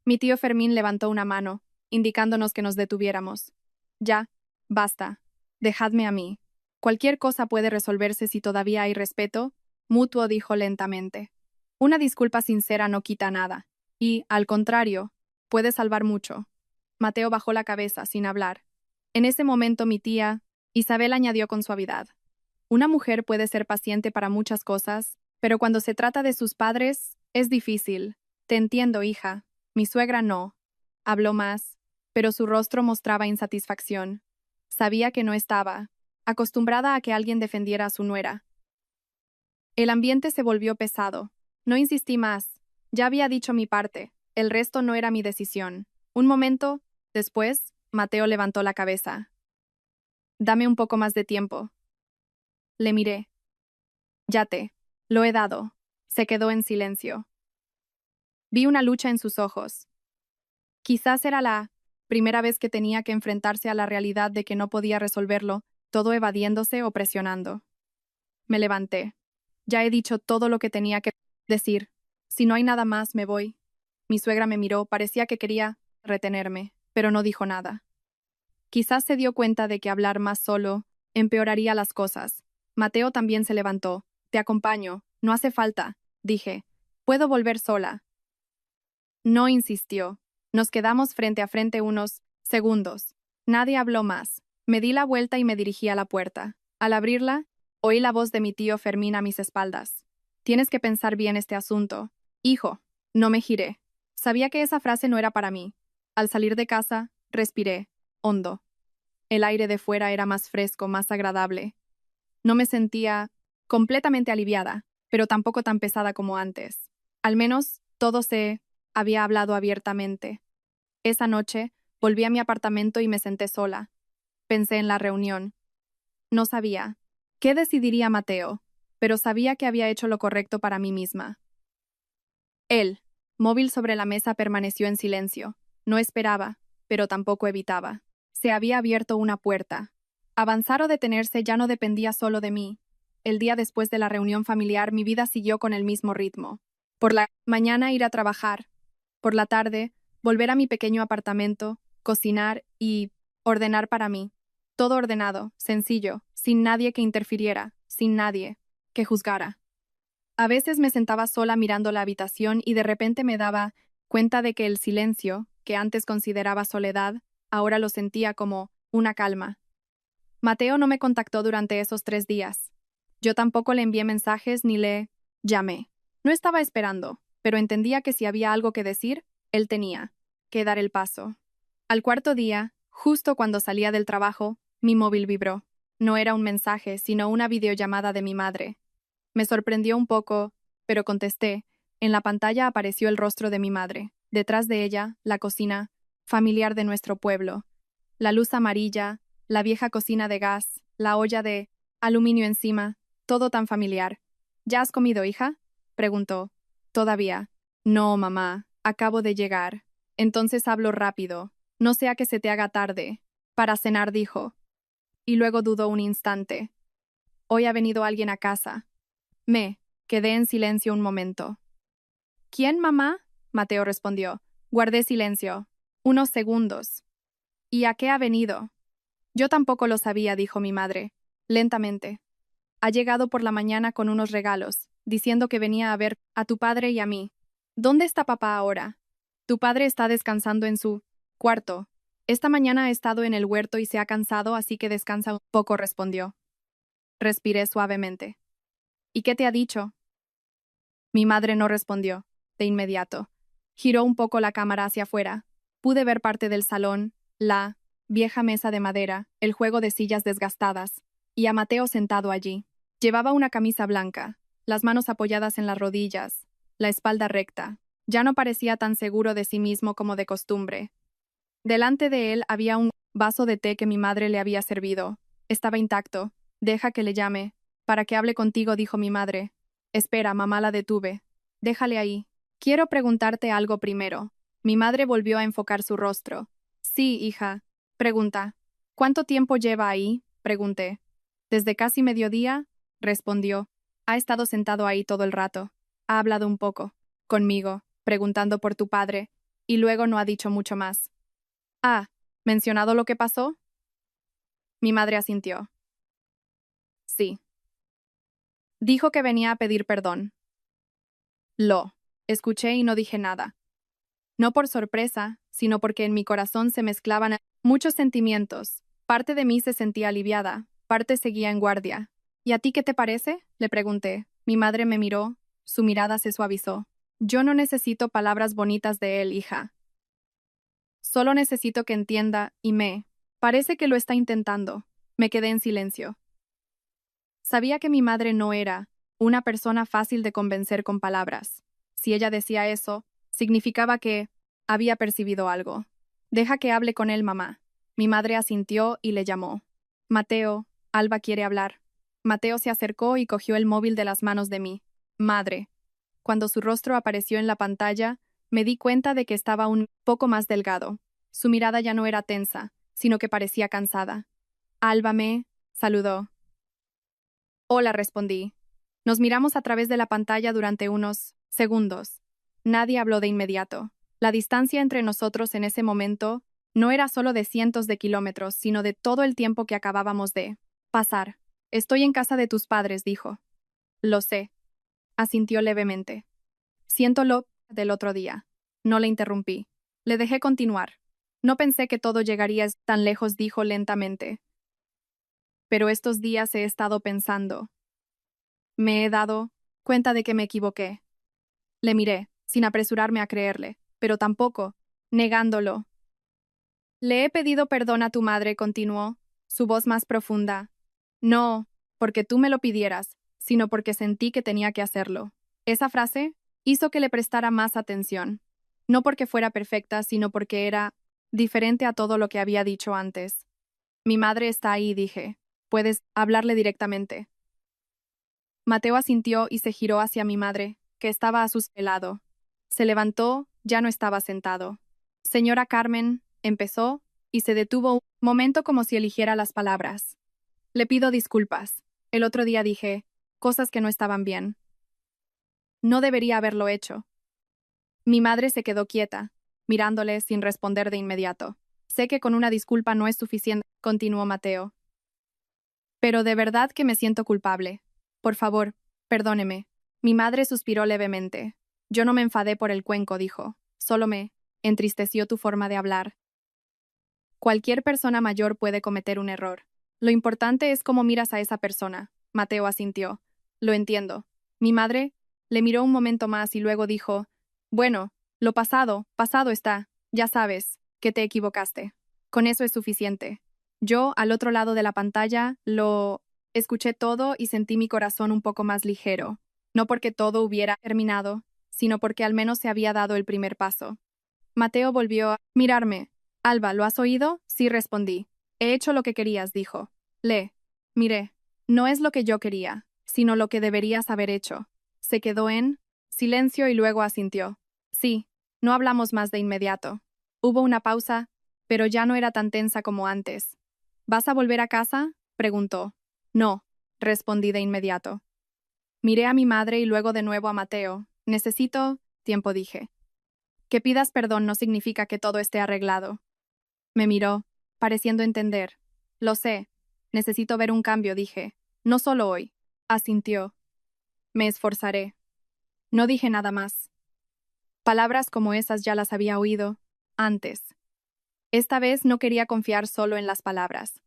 Mi tío Fermín levantó una mano, indicándonos que nos detuviéramos. Ya, basta. Dejadme a mí. Cualquier cosa puede resolverse si todavía hay respeto, mutuo dijo lentamente. Una disculpa sincera no quita nada. Y, al contrario, puede salvar mucho. Mateo bajó la cabeza, sin hablar. En ese momento mi tía, Isabel añadió con suavidad. Una mujer puede ser paciente para muchas cosas, pero cuando se trata de sus padres, es difícil. Te entiendo, hija. Mi suegra no. Habló más, pero su rostro mostraba insatisfacción. Sabía que no estaba acostumbrada a que alguien defendiera a su nuera. El ambiente se volvió pesado. No insistí más. Ya había dicho mi parte. El resto no era mi decisión. Un momento, después, Mateo levantó la cabeza. Dame un poco más de tiempo. Le miré. Ya te. Lo he dado. Se quedó en silencio. Vi una lucha en sus ojos. Quizás era la primera vez que tenía que enfrentarse a la realidad de que no podía resolverlo, todo evadiéndose o presionando. Me levanté. Ya he dicho todo lo que tenía que decir. Si no hay nada más, me voy. Mi suegra me miró, parecía que quería retenerme, pero no dijo nada. Quizás se dio cuenta de que hablar más solo empeoraría las cosas. Mateo también se levantó. Te acompaño. No hace falta, dije. Puedo volver sola. No insistió. Nos quedamos frente a frente unos segundos. Nadie habló más. Me di la vuelta y me dirigí a la puerta. Al abrirla, oí la voz de mi tío Fermín a mis espaldas. Tienes que pensar bien este asunto. Hijo, no me giré. Sabía que esa frase no era para mí. Al salir de casa, respiré, hondo. El aire de fuera era más fresco, más agradable. No me sentía completamente aliviada, pero tampoco tan pesada como antes. Al menos, todo se había hablado abiertamente. Esa noche, volví a mi apartamento y me senté sola. Pensé en la reunión. No sabía qué decidiría Mateo, pero sabía que había hecho lo correcto para mí misma. Él, móvil sobre la mesa, permaneció en silencio. No esperaba, pero tampoco evitaba. Se había abierto una puerta. Avanzar o detenerse ya no dependía solo de mí. El día después de la reunión familiar, mi vida siguió con el mismo ritmo. Por la mañana ir a trabajar. Por la tarde, volver a mi pequeño apartamento, cocinar y ordenar para mí. Todo ordenado, sencillo, sin nadie que interfiriera, sin nadie que juzgara. A veces me sentaba sola mirando la habitación y de repente me daba cuenta de que el silencio, que antes consideraba soledad, ahora lo sentía como una calma. Mateo no me contactó durante esos 3 días. Yo tampoco le envié mensajes ni le llamé. No estaba esperando, pero entendía que si había algo que decir, él tenía que dar el paso. Al cuarto día, justo cuando salía del trabajo, mi móvil vibró. No era un mensaje, sino una videollamada de mi madre. Me sorprendió un poco, pero contesté. En la pantalla apareció el rostro de mi madre. Detrás de ella, la cocina familiar de nuestro pueblo. La luz amarilla, la vieja cocina de gas, la olla de aluminio encima, todo tan familiar. ¿Ya has comido, hija? Preguntó. Todavía. No, mamá, acabo de llegar. Entonces hablo rápido. No sea que se te haga tarde. Para cenar, dijo. Y luego dudó un instante. Hoy ha venido alguien a casa. Me quedé en silencio un momento. ¿Quién, mamá? Mateo respondió. Guardé silencio. Unos segundos. ¿Y a qué ha venido? Yo tampoco lo sabía, dijo mi madre, lentamente. Ha llegado por la mañana con unos regalos, diciendo que venía a ver a tu padre y a mí. ¿Dónde está papá ahora? Tu padre está descansando en su cuarto. Esta mañana ha estado en el huerto y se ha cansado, así que descansa un poco, respondió. Respiré suavemente. ¿Y qué te ha dicho? Mi madre no respondió, de inmediato. Giró un poco la cámara hacia afuera. Pude ver parte del salón, la vieja mesa de madera, el juego de sillas desgastadas, y a Mateo sentado allí. Llevaba una camisa blanca, las manos apoyadas en las rodillas, la espalda recta. Ya no parecía tan seguro de sí mismo como de costumbre. Delante de él había un vaso de té que mi madre le había servido. Estaba intacto. Deja que le llame. Para que hable contigo, dijo mi madre. Espera, mamá, la detuve. Déjale ahí. Quiero preguntarte algo primero. Mi madre volvió a enfocar su rostro. Sí, hija. Pregunta. ¿Cuánto tiempo lleva ahí? Pregunté. Desde casi mediodía. respondió. Ha estado sentado ahí todo el rato. Ha hablado un poco conmigo, preguntando por tu padre, y luego no ha dicho mucho más. ¿Ha mencionado lo que pasó? Mi madre asintió. Sí. Dijo que venía a pedir perdón. Lo escuché y no dije nada. No por sorpresa, sino porque en mi corazón se mezclaban muchos sentimientos. Parte de mí se sentía aliviada, parte seguía en guardia. ¿Y a ti qué te parece?, le pregunté. Mi madre me miró, su mirada se suavizó. Yo no necesito palabras bonitas de él, hija. Solo necesito que entienda y me. Parece que lo está intentando. Me quedé en silencio. Sabía que mi madre no era una persona fácil de convencer con palabras. Si ella decía eso, significaba que había percibido algo. Deja que hable con él, mamá. Mi madre asintió y le llamó. Mateo, Alba quiere hablar. Mateo se acercó y cogió el móvil de las manos de mi madre. Cuando su rostro apareció en la pantalla, me di cuenta de que estaba un poco más delgado. Su mirada ya no era tensa, sino que parecía cansada. Alba me saludó. Hola, respondí. Nos miramos a través de la pantalla durante unos segundos. Nadie habló de inmediato. La distancia entre nosotros en ese momento no era solo de cientos de kilómetros, sino de todo el tiempo que acabábamos de pasar. Estoy en casa de tus padres, dijo. Lo sé. Asintió levemente. Siento lo del otro día. No le interrumpí. Le dejé continuar. No pensé que todo llegaría tan lejos, dijo lentamente. Pero estos días he estado pensando. Me he dado cuenta de que me equivoqué. Le miré, sin apresurarme a creerle, pero tampoco, negándolo. Le he pedido perdón a tu madre, continuó, su voz más profunda. No, porque tú me lo pidieras, sino porque sentí que tenía que hacerlo. Esa frase hizo que le prestara más atención. No porque fuera perfecta, sino porque era diferente a todo lo que había dicho antes. Mi madre está ahí, dije. Puedes hablarle directamente. Mateo asintió y se giró hacia mi madre, que estaba a su lado. Se levantó, ya no estaba sentado. Señora Carmen, empezó, y se detuvo un momento como si eligiera las palabras. Le pido disculpas. El otro día dije cosas que no estaban bien. No debería haberlo hecho. Mi madre se quedó quieta, mirándole sin responder de inmediato. Sé que con una disculpa no es suficiente, continuó Mateo. Pero de verdad que me siento culpable. Por favor, perdóneme. Mi madre suspiró levemente. Yo no me enfadé por el cuenco, dijo. Solo me entristeció tu forma de hablar. Cualquier persona mayor puede cometer un error. Lo importante es cómo miras a esa persona. Mateo asintió. Lo entiendo. Mi madre le miró un momento más y luego dijo, bueno, lo pasado, pasado está. Ya sabes, que te equivocaste. Con eso es suficiente. Yo, al otro lado de la pantalla, lo escuché todo y sentí mi corazón un poco más ligero. No porque todo hubiera terminado, sino porque al menos se había dado el primer paso. Mateo volvió a mirarme. Alba, ¿lo has oído? Sí, respondí. He hecho lo que querías, dijo. Miré. No es lo que yo quería, sino lo que deberías haber hecho. Se quedó en silencio y luego asintió. Sí, no hablamos más de inmediato. Hubo una pausa, pero ya no era tan tensa como antes. ¿Vas a volver a casa?, preguntó. No, respondí de inmediato. Miré a mi madre y luego de nuevo a Mateo. Necesito tiempo, dije. Que pidas perdón no significa que todo esté arreglado. Me miró, pareciendo entender. Lo sé. Necesito ver un cambio, dije. No solo hoy. Asintió. Me esforzaré. No dije nada más. Palabras como esas ya las había oído antes. Esta vez no quería confiar solo en las palabras.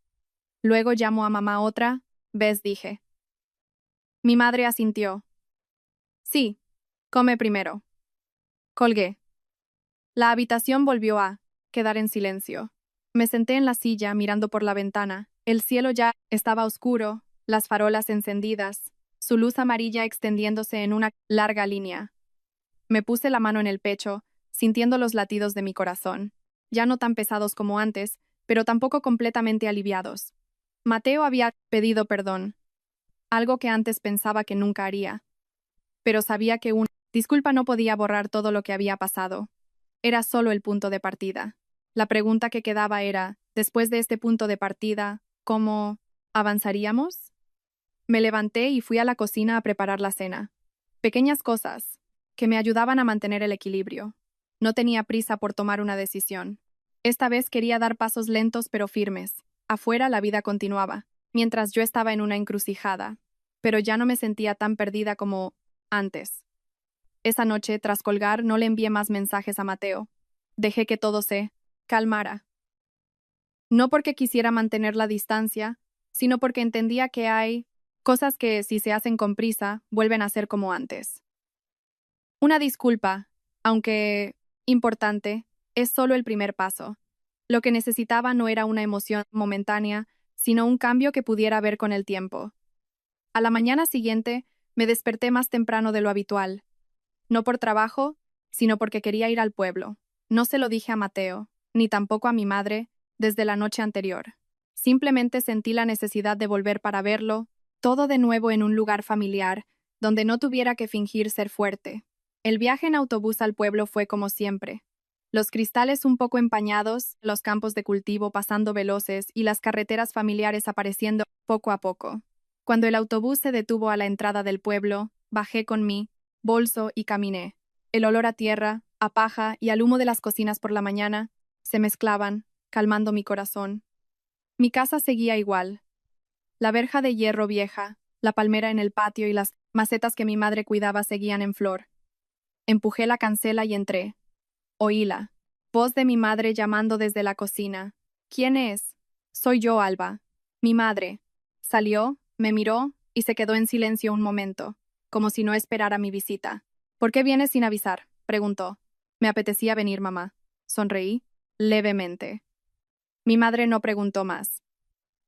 Luego llamó a mamá otra vez, dije. Mi madre asintió. Sí, come primero. Colgué. La habitación volvió a quedar en silencio. Me senté en la silla mirando por la ventana. El cielo ya estaba oscuro, las farolas encendidas, su luz amarilla extendiéndose en una larga línea. Me puse la mano en el pecho, sintiendo los latidos de mi corazón, ya no tan pesados como antes, pero tampoco completamente aliviados. Mateo había pedido perdón, algo que antes pensaba que nunca haría, pero sabía que una disculpa no podía borrar todo lo que había pasado. Era solo el punto de partida. La pregunta que quedaba era, después de este punto de partida, ¿cómo avanzaríamos? Me levanté y fui a la cocina a preparar la cena. Pequeñas cosas que me ayudaban a mantener el equilibrio. No tenía prisa por tomar una decisión. Esta vez quería dar pasos lentos pero firmes. Afuera la vida continuaba, mientras yo estaba en una encrucijada, pero ya no me sentía tan perdida como antes. Esa noche, tras colgar, no le envié más mensajes a Mateo. Dejé que todo se calmara. No porque quisiera mantener la distancia, sino porque entendía que hay cosas que, si se hacen con prisa, vuelven a ser como antes. Una disculpa, aunque importante, es solo el primer paso. Lo que necesitaba no era una emoción momentánea, sino un cambio que pudiera ver con el tiempo. A la mañana siguiente, me desperté más temprano de lo habitual. No por trabajo, sino porque quería ir al pueblo. No se lo dije a Mateo, ni tampoco a mi madre, desde la noche anterior. Simplemente sentí la necesidad de volver para verlo, todo de nuevo en un lugar familiar, donde no tuviera que fingir ser fuerte. El viaje en autobús al pueblo fue como siempre. Los cristales un poco empañados, los campos de cultivo pasando veloces y las carreteras familiares apareciendo poco a poco. Cuando el autobús se detuvo a la entrada del pueblo, bajé con mi bolso y caminé. El olor a tierra, a paja y al humo de las cocinas por la mañana se mezclaban, calmando mi corazón. Mi casa seguía igual. La verja de hierro vieja, la palmera en el patio y las macetas que mi madre cuidaba seguían en flor. Empujé la cancela y entré. Oíla. Voz de mi madre llamando desde la cocina. ¿Quién es? Soy yo, Alba. Mi madre. Salió, me miró y se quedó en silencio un momento, como si no esperara mi visita. ¿Por qué vienes sin avisar?, preguntó. Me apetecía venir, mamá. Sonreí, levemente. Mi madre no preguntó más.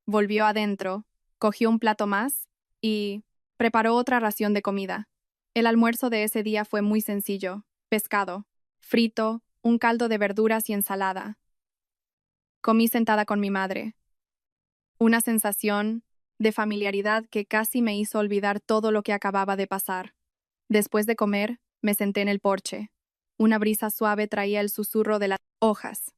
Volvió adentro, cogió un plato más y preparó otra ración de comida. El almuerzo de ese día fue muy sencillo: pescado, frito, un caldo de verduras y ensalada. Comí sentada con mi madre. Una sensación de familiaridad que casi me hizo olvidar todo lo que acababa de pasar. Después de comer, me senté en el porche. Una brisa suave traía el susurro de las hojas.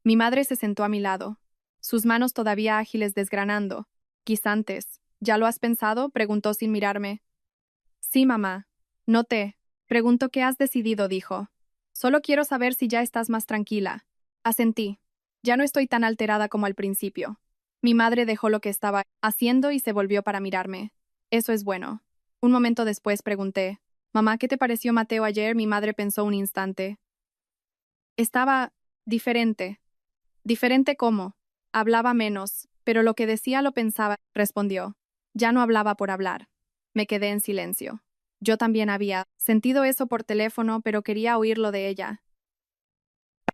Mi madre se sentó a mi lado, sus manos todavía ágiles desgranando. Guisantes. ¿Ya lo has pensado?, preguntó sin mirarme. Sí, mamá. No te. Preguntó qué has decidido, dijo. Solo quiero saber si ya estás más tranquila. Asentí. Ya no estoy tan alterada como al principio. Mi madre dejó lo que estaba haciendo y se volvió para mirarme. Eso es bueno. Un momento después pregunté: Mamá, ¿qué te pareció Mateo ayer? Mi madre pensó un instante. Estaba diferente. ¿Diferente cómo? Hablaba menos, pero lo que decía lo pensaba, respondió. Ya no hablaba por hablar. Me quedé en silencio. Yo también había sentido eso por teléfono, pero quería oírlo de ella.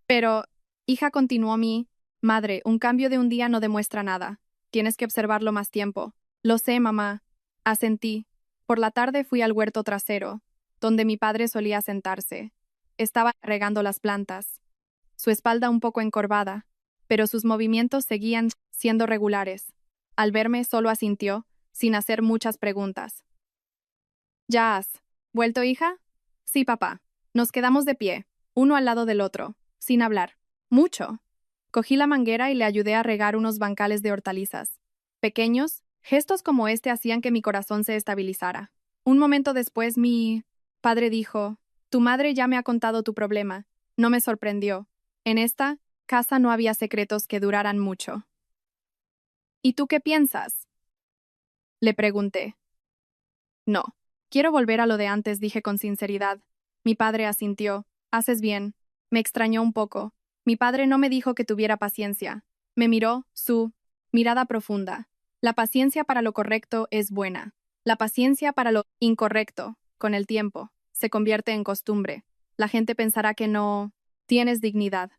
Pero, hija, continuó mi madre, un cambio de un día no demuestra nada. Tienes que observarlo más tiempo. Lo sé, mamá. Asentí. Por la tarde fui al huerto trasero, donde mi padre solía sentarse. Estaba regando las plantas, su espalda un poco encorvada, pero sus movimientos seguían siendo regulares. Al verme, solo asintió, sin hacer muchas preguntas. ¿Ya has vuelto, hija? Sí, papá. Nos quedamos de pie, uno al lado del otro, sin hablar. Mucho. Cogí la manguera y le ayudé a regar unos bancales de hortalizas. Pequeños, gestos como este hacían que mi corazón se estabilizara. Un momento después, mi padre dijo: Tu madre ya me ha contado tu problema. No me sorprendió. En esta casa no había secretos que duraran mucho. ¿Y tú qué piensas?, le pregunté. No. Quiero volver a lo de antes, dije con sinceridad. Mi padre asintió. Haces bien. Me extrañó un poco. Mi padre no me dijo que tuviera paciencia. Me miró, su mirada profunda. La paciencia para lo correcto es buena. La paciencia para lo incorrecto, con el tiempo, se convierte en costumbre. La gente pensará que no tienes dignidad.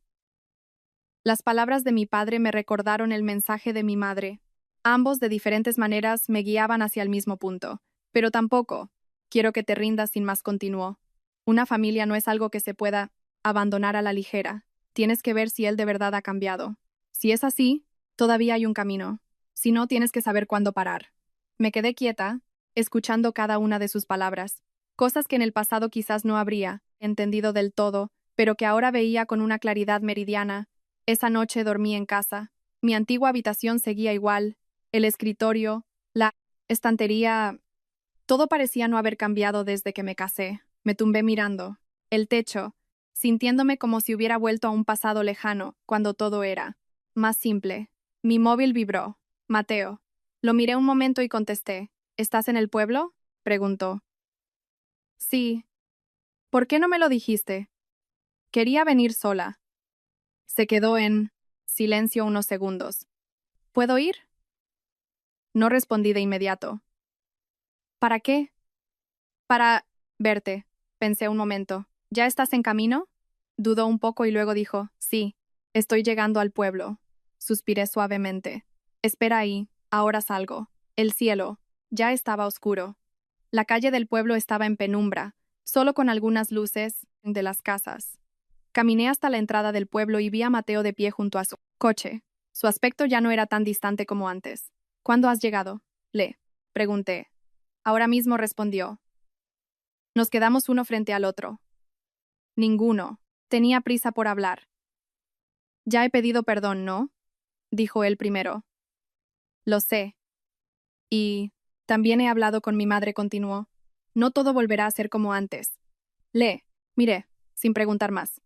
Las palabras de mi padre me recordaron el mensaje de mi madre. Ambos, de diferentes maneras, me guiaban hacia el mismo punto. Pero tampoco quiero que te rindas, sin más, continuó. Una familia no es algo que se pueda abandonar a la ligera. Tienes que ver si él de verdad ha cambiado. Si es así, todavía hay un camino. Si no, tienes que saber cuándo parar. Me quedé quieta, escuchando cada una de sus palabras. Cosas que en el pasado quizás no habría entendido del todo, pero que ahora veía con una claridad meridiana. Esa noche dormí en casa. Mi antigua habitación seguía igual. El escritorio, la estantería. Todo parecía no haber cambiado desde que me casé. Me tumbé mirando el techo, sintiéndome como si hubiera vuelto a un pasado lejano, cuando todo era más simple. Mi móvil vibró. Mateo. Lo miré un momento y contesté. ¿Estás en el pueblo? Preguntó. Sí. ¿Por qué no me lo dijiste? Quería venir sola. Se quedó en silencio unos segundos. ¿Puedo ir? No respondí de inmediato. ¿Para qué? Para verte, pensé un momento. ¿Ya estás en camino? Dudó un poco y luego dijo, sí, estoy llegando al pueblo. Suspiré suavemente. Espera ahí, ahora salgo. El cielo ya estaba oscuro. La calle del pueblo estaba en penumbra, solo con algunas luces de las casas. Caminé hasta la entrada del pueblo y vi a Mateo de pie junto a su coche. Su aspecto ya no era tan distante como antes. ¿Cuándo has llegado? Le pregunté. Ahora mismo respondió. Nos quedamos uno frente al otro. Ninguno. Tenía prisa por hablar. Ya he pedido perdón, ¿no? Dijo él primero. Lo sé. Y también he hablado con mi madre, continuó. No todo volverá a ser como antes. Miré, sin preguntar más.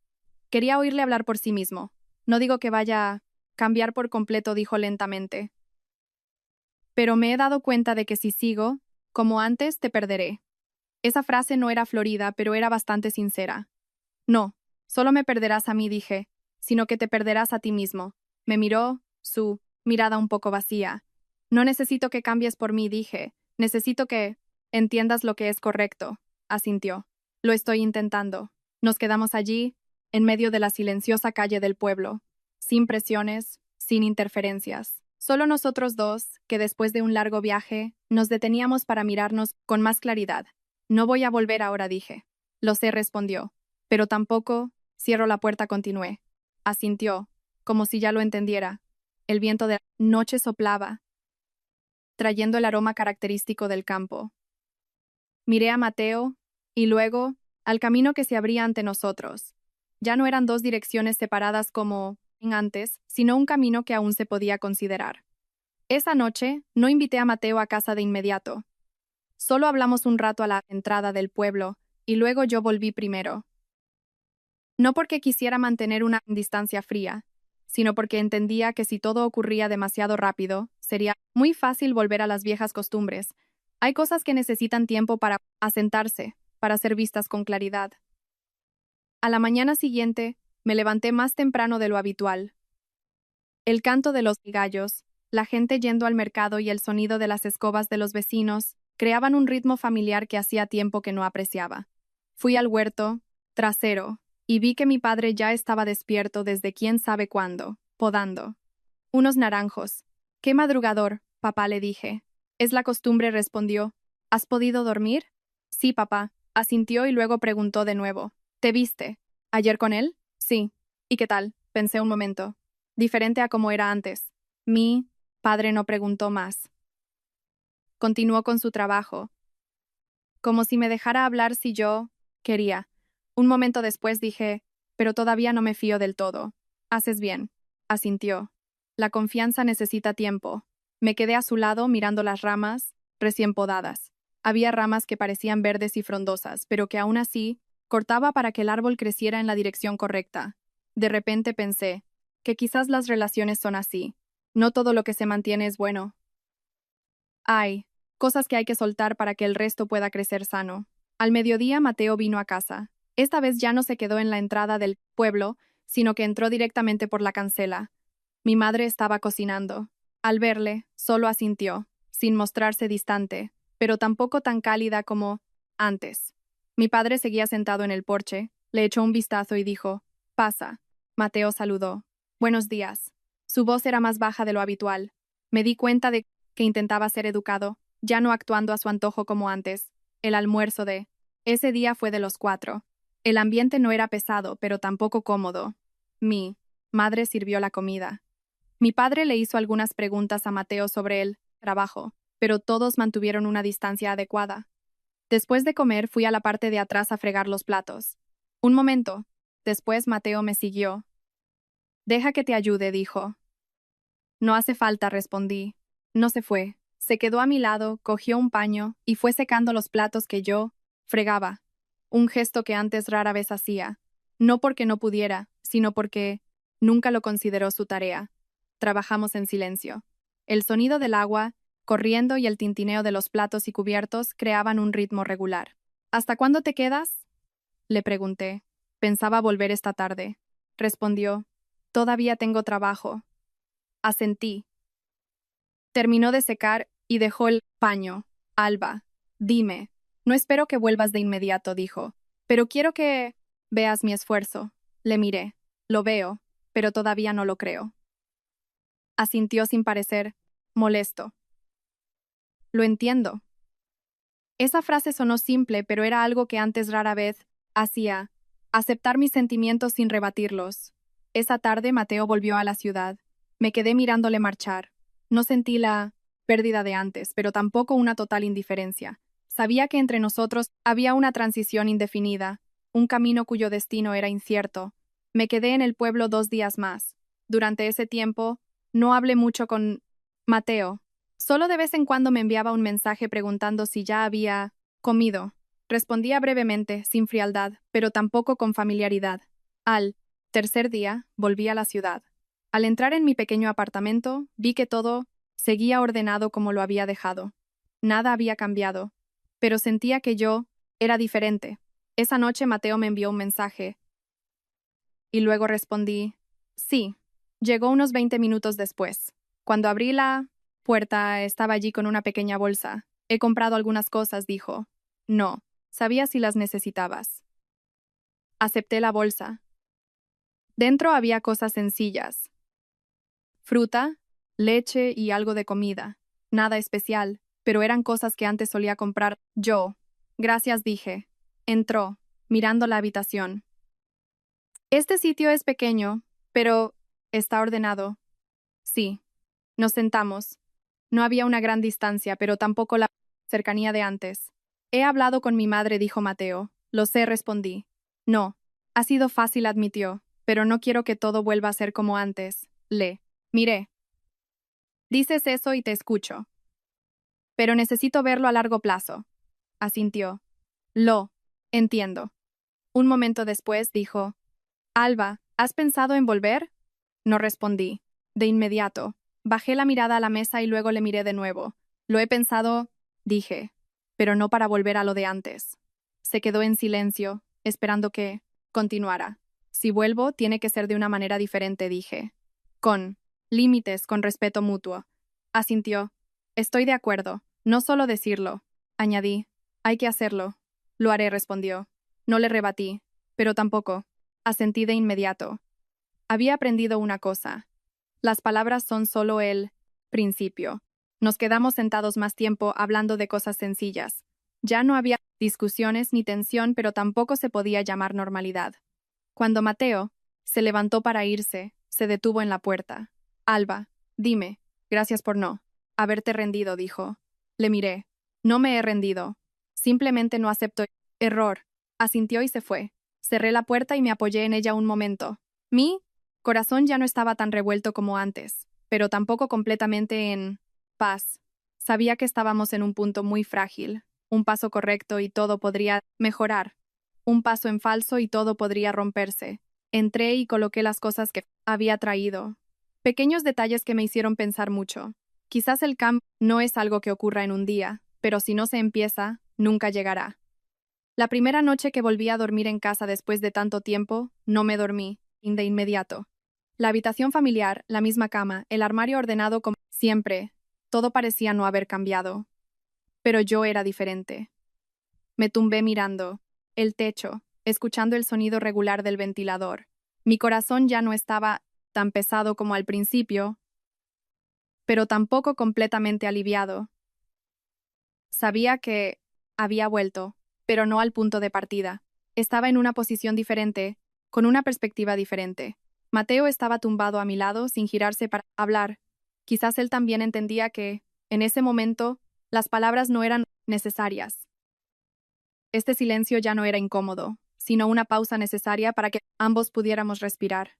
Quería oírle hablar por sí mismo. No digo que vaya a cambiar por completo, dijo lentamente. Pero me he dado cuenta de que si sigo, como antes, te perderé. Esa frase no era florida, pero era bastante sincera. No, solo me perderás a mí, dije, sino que te perderás a ti mismo. Me miró, su mirada un poco vacía. No necesito que cambies por mí, dije. Necesito que entiendas lo que es correcto, asintió. Lo estoy intentando. Nos quedamos allí, en medio de la silenciosa calle del pueblo, sin presiones, sin interferencias. Solo nosotros dos, que después de un largo viaje, nos deteníamos para mirarnos con más claridad. No voy a volver ahora, dije. Lo sé, respondió. Pero tampoco, cierro la puerta, continué. Asintió, como si ya lo entendiera. El viento de la noche soplaba, trayendo el aroma característico del campo. Miré a Mateo, y luego, al camino que se abría ante nosotros. Ya no eran dos direcciones separadas como antes, sino un camino que aún se podía considerar. Esa noche, no invité a Mateo a casa de inmediato. Solo hablamos un rato a la entrada del pueblo, y luego yo volví primero. No porque quisiera mantener una distancia fría, sino porque entendía que si todo ocurría demasiado rápido, sería muy fácil volver a las viejas costumbres. Hay cosas que necesitan tiempo para asentarse, para ser vistas con claridad. A la mañana siguiente, me levanté más temprano de lo habitual. El canto de los gallos, la gente yendo al mercado y el sonido de las escobas de los vecinos creaban un ritmo familiar que hacía tiempo que no apreciaba. Fui al huerto trasero y vi que mi padre ya estaba despierto desde quién sabe cuándo, podando unos naranjos. «Qué madrugador, papá», le dije. «Es la costumbre», respondió. «¿Has podido dormir?» «Sí, papá», asintió y luego preguntó de nuevo. «¿Te viste ayer con él?» «Sí». «¿Y qué tal?» Pensé un momento. «Diferente a como era antes». Mi padre no preguntó más. Continuó con su trabajo, como si me dejara hablar si yo quería. Un momento después dije, «Pero todavía no me fío del todo». «Haces bien», asintió. «La confianza necesita tiempo». Me quedé a su lado mirando las ramas, recién podadas. Había ramas que parecían verdes y frondosas, pero que aún así cortaba para que el árbol creciera en la dirección correcta. De repente pensé que quizás las relaciones son así. No todo lo que se mantiene es bueno. Hay cosas que hay que soltar para que el resto pueda crecer sano. Al mediodía Mateo vino a casa. Esta vez ya no se quedó en la entrada del pueblo, sino que entró directamente por la cancela. Mi madre estaba cocinando. Al verle, solo asintió, sin mostrarse distante, pero tampoco tan cálida como antes. Mi padre seguía sentado en el porche, le echó un vistazo y dijo, «Pasa». Mateo saludó. «Buenos días». Su voz era más baja de lo habitual. Me di cuenta de que intentaba ser educado, ya no actuando a su antojo como antes. El almuerzo de ese día fue de los 4. El ambiente no era pesado, pero tampoco cómodo. Mi madre sirvió la comida. Mi padre le hizo algunas preguntas a Mateo sobre el trabajo, pero todos mantuvieron una distancia adecuada. Después de comer, fui a la parte de atrás a fregar los platos. Un momento. Después Mateo me siguió. «Deja que te ayude», dijo. «No hace falta», respondí. No se fue. Se quedó a mi lado, cogió un paño y fue secando los platos que yo fregaba. Un gesto que antes rara vez hacía. No porque no pudiera, sino porque nunca lo consideró su tarea. Trabajamos en silencio. El sonido del agua corriendo y el tintineo de los platos y cubiertos creaban un ritmo regular. ¿Hasta cuándo te quedas? Le pregunté. Pensaba volver esta tarde. Respondió. Todavía tengo trabajo. Asentí. Terminó de secar y dejó el paño. Alba, dime. No espero que vuelvas de inmediato, dijo. Pero quiero que veas mi esfuerzo. Le miré. Lo veo, pero todavía no lo creo. Asintió sin parecer molesto. Lo entiendo. Esa frase sonó simple, pero era algo que antes rara vez hacía. Aceptar mis sentimientos sin rebatirlos. Esa tarde Mateo volvió a la ciudad. Me quedé mirándole marchar. No sentí la pérdida de antes, pero tampoco una total indiferencia. Sabía que entre nosotros había una transición indefinida, un camino cuyo destino era incierto. Me quedé en el pueblo 2 días más. Durante ese tiempo, no hablé mucho con Mateo. Solo de vez en cuando me enviaba un mensaje preguntando si ya había comido. Respondía brevemente, sin frialdad, pero tampoco con familiaridad. Al tercer día, volví a la ciudad. Al entrar en mi pequeño apartamento, vi que todo seguía ordenado como lo había dejado. Nada había cambiado, pero sentía que yo era diferente. Esa noche Mateo me envió un mensaje, y luego respondí, sí. Llegó unos 20 minutos después. Cuando abrí la puerta, estaba allí con una pequeña bolsa. He comprado algunas cosas, dijo. No, sabía si las necesitabas. Acepté la bolsa. Dentro había cosas sencillas. Fruta, leche y algo de comida. Nada especial, pero eran cosas que antes solía comprar yo. Gracias, dije. Entró, mirando la habitación. Este sitio es pequeño, pero está ordenado. Sí. Nos sentamos. No había una gran distancia, pero tampoco la cercanía de antes. He hablado con mi madre, dijo Mateo. Lo sé, respondí. No. Ha sido fácil, admitió, pero no quiero que todo vuelva a ser como antes. Miré. Dices eso y te escucho. Pero necesito verlo a largo plazo. Asintió. Lo entiendo. Un momento después dijo, Alba, ¿has pensado en volver? No respondí. De inmediato. Bajé la mirada a la mesa y luego le miré de nuevo. Lo he pensado, dije, pero no para volver a lo de antes. Se quedó en silencio, esperando que continuara. Si vuelvo, tiene que ser de una manera diferente, dije. Con límites, con respeto mutuo. Asintió. Estoy de acuerdo. No solo decirlo. Añadí. Hay que hacerlo. Lo haré, respondió. No le rebatí, pero tampoco. Asentí de inmediato. Había aprendido una cosa. Las palabras son solo el principio. Nos quedamos sentados más tiempo hablando de cosas sencillas. Ya no había discusiones ni tensión, pero tampoco se podía llamar normalidad. Cuando Mateo se levantó para irse, se detuvo en la puerta. Alba, dime, gracias por no haberte rendido, dijo. Le miré. No me he rendido. Simplemente no acepto error. Asintió y se fue. Cerré la puerta y me apoyé en ella un momento. Mi corazón ya no estaba tan revuelto como antes, pero tampoco completamente en paz. Sabía que estábamos en un punto muy frágil. Un paso correcto y todo podría mejorar. Un paso en falso y todo podría romperse. Entré y coloqué las cosas que había traído. Pequeños detalles que me hicieron pensar mucho. Quizás el cambio no es algo que ocurra en un día, pero si no se empieza, nunca llegará. La primera noche que volví a dormir en casa después de tanto tiempo, no me dormí, de inmediato. La habitación familiar, la misma cama, el armario ordenado como siempre, todo parecía no haber cambiado. Pero yo era diferente. Me tumbé mirando el techo, escuchando el sonido regular del ventilador. Mi corazón ya no estaba tan pesado como al principio, pero tampoco completamente aliviado. Sabía que había vuelto, pero no al punto de partida. Estaba en una posición diferente, con una perspectiva diferente. Mateo estaba tumbado a mi lado sin girarse para hablar. Quizás él también entendía que, en ese momento, las palabras no eran necesarias. Este silencio ya no era incómodo, sino una pausa necesaria para que ambos pudiéramos respirar.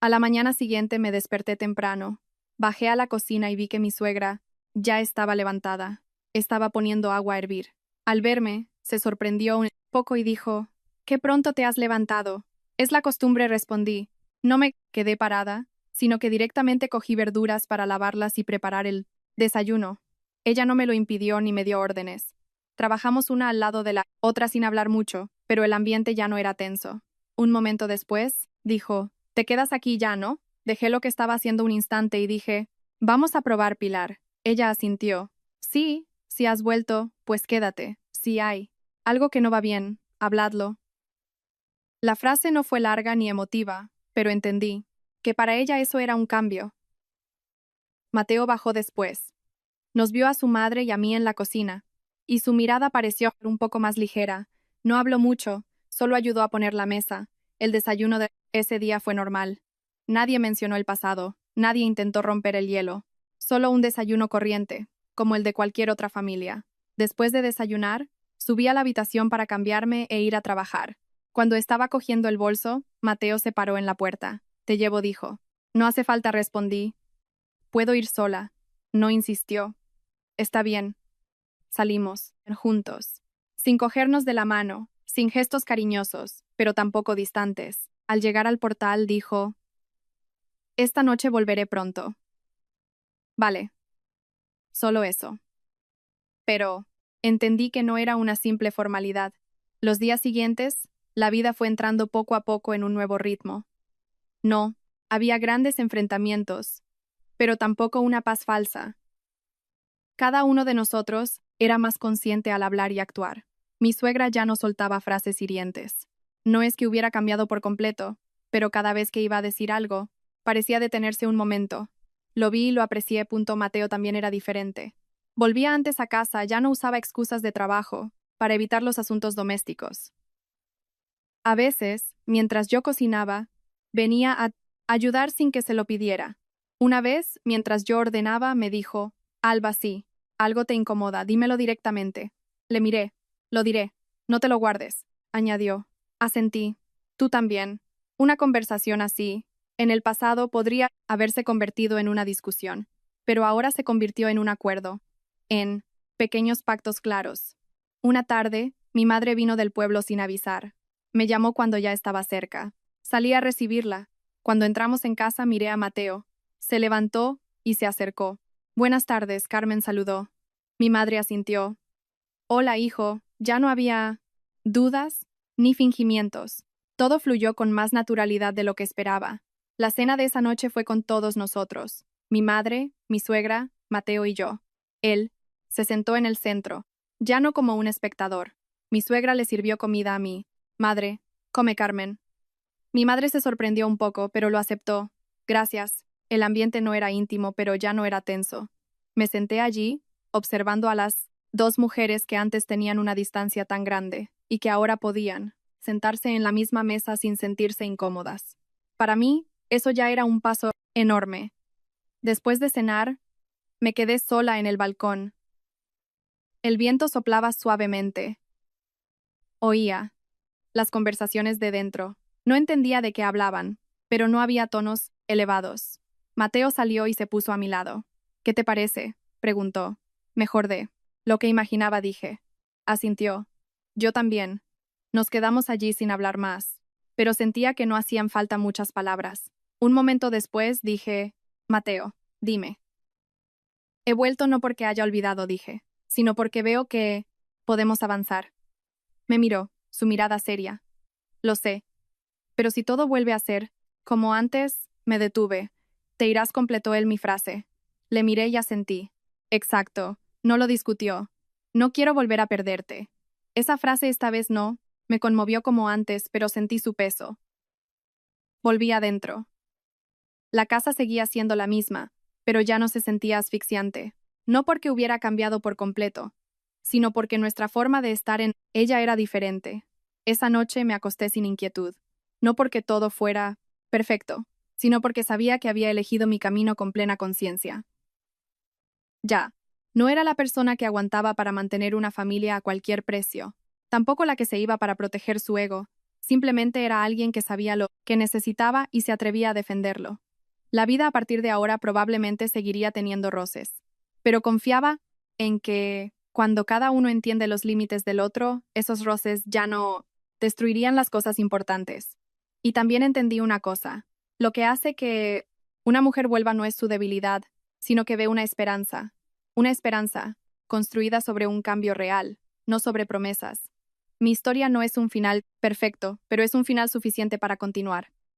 A la mañana siguiente me desperté temprano. Bajé a la cocina y vi que mi suegra Ya estaba levantada. Estaba poniendo agua a hervir. Al verme, se sorprendió un poco y dijo, «¿Qué pronto te has levantado?» «Es la costumbre», respondí. No me quedé parada, sino que directamente cogí verduras para lavarlas y preparar el desayuno. Ella no me lo impidió ni me dio órdenes. Trabajamos una al lado de la otra sin hablar mucho, pero el ambiente ya no era tenso. Un momento después, dijo, «¿Te quedas aquí ya, no?» Dejé lo que estaba haciendo un instante y dije, «Vamos a probar, Pilar». Ella asintió. «Sí, si has vuelto, pues quédate. Si hay algo que no va bien, habladlo». La frase no fue larga ni emotiva, pero entendí que para ella eso era un cambio. Mateo bajó después. Nos vio a su madre y a mí en la cocina, y su mirada pareció un poco más ligera. No habló mucho, solo ayudó a poner la mesa. El desayuno de ese día fue normal. Nadie mencionó el pasado, nadie intentó romper el hielo. Solo un desayuno corriente, como el de cualquier otra familia. Después de desayunar, subí a la habitación para cambiarme e ir a trabajar. Cuando estaba cogiendo el bolso, Mateo se paró en la puerta. «Te llevo», dijo. «No hace falta», respondí. «Puedo ir sola». No insistió. «Está bien». Salimos, juntos, sin cogernos de la mano, sin gestos cariñosos, pero tampoco distantes. Al llegar al portal dijo, «Esta noche volveré pronto». Vale, solo eso. Pero entendí que no era una simple formalidad. Los días siguientes, la vida fue entrando poco a poco en un nuevo ritmo. No, había grandes enfrentamientos, pero tampoco una paz falsa. Cada uno de nosotros era más consciente al hablar y actuar. Mi suegra ya no soltaba frases hirientes. No es que hubiera cambiado por completo, pero cada vez que iba a decir algo, parecía detenerse un momento. Lo vi y lo aprecié. Mateo también era diferente. Volvía antes a casa, ya no usaba excusas de trabajo para evitar los asuntos domésticos. A veces, mientras yo cocinaba, venía a ayudar sin que se lo pidiera. Una vez, mientras yo ordenaba, me dijo, «Alba, sí, algo te incomoda, dímelo directamente». Le miré. «Lo diré, no te lo guardes», añadió. Asentí. «Tú también». Una conversación así, en el pasado podría haberse convertido en una discusión, pero ahora se convirtió en un acuerdo, en pequeños pactos claros. Una tarde, mi madre vino del pueblo sin avisar. Me llamó cuando ya estaba cerca. Salí a recibirla. Cuando entramos en casa miré a Mateo. Se levantó y se acercó. «Buenas tardes», Carmen saludó. Mi madre asintió. «Hola, hijo». Ya no había dudas ni fingimientos. Todo fluyó con más naturalidad de lo que esperaba. La cena de esa noche fue con todos nosotros. Mi madre, mi suegra, Mateo y yo. Él se sentó en el centro, ya no como un espectador. Mi suegra le sirvió comida a mí. «Madre, come, Carmen». Mi madre se sorprendió un poco, pero lo aceptó. «Gracias». El ambiente no era íntimo, pero ya no era tenso. Me senté allí, observando a las dos mujeres que antes tenían una distancia tan grande, y que ahora podían sentarse en la misma mesa sin sentirse incómodas. Para mí, eso ya era un paso enorme. Después de cenar, me quedé sola en el balcón. El viento soplaba suavemente. Oía las conversaciones de dentro. No entendía de qué hablaban, pero no había tonos elevados. Mateo salió y se puso a mi lado. «¿Qué te parece?», preguntó. «Mejor de lo que imaginaba», dije. Asintió. «Yo también». Nos quedamos allí sin hablar más, pero sentía que no hacían falta muchas palabras. Un momento después dije, «Mateo, dime». «He vuelto no porque haya olvidado», dije, «sino porque veo que podemos avanzar». Me miró, su mirada seria. «Lo sé. Pero si todo vuelve a ser como antes», me detuve. «Te irás», completó él mi frase. Le miré y asentí. «Exacto». No lo discutió. «No quiero volver a perderte». Esa frase esta vez no me conmovió como antes, pero sentí su peso. Volví adentro. La casa seguía siendo la misma, pero ya no se sentía asfixiante. No porque hubiera cambiado por completo, sino porque nuestra forma de estar en ella era diferente. Esa noche me acosté sin inquietud. No porque todo fuera perfecto, sino porque sabía que había elegido mi camino con plena conciencia. Ya, no era la persona que aguantaba para mantener una familia a cualquier precio, tampoco la que se iba para proteger su ego, simplemente era alguien que sabía lo que necesitaba y se atrevía a defenderlo. La vida a partir de ahora probablemente seguiría teniendo roces. pero confiaba en que cuando cada uno entiende los límites del otro, esos roces ya no destruirían las cosas importantes. Y también entendí una cosa, lo que hace que una mujer vuelva no es su debilidad, sino que ve una esperanza construida sobre un cambio real, no sobre promesas. Mi historia no es un final perfecto, pero es un final suficiente para continuar.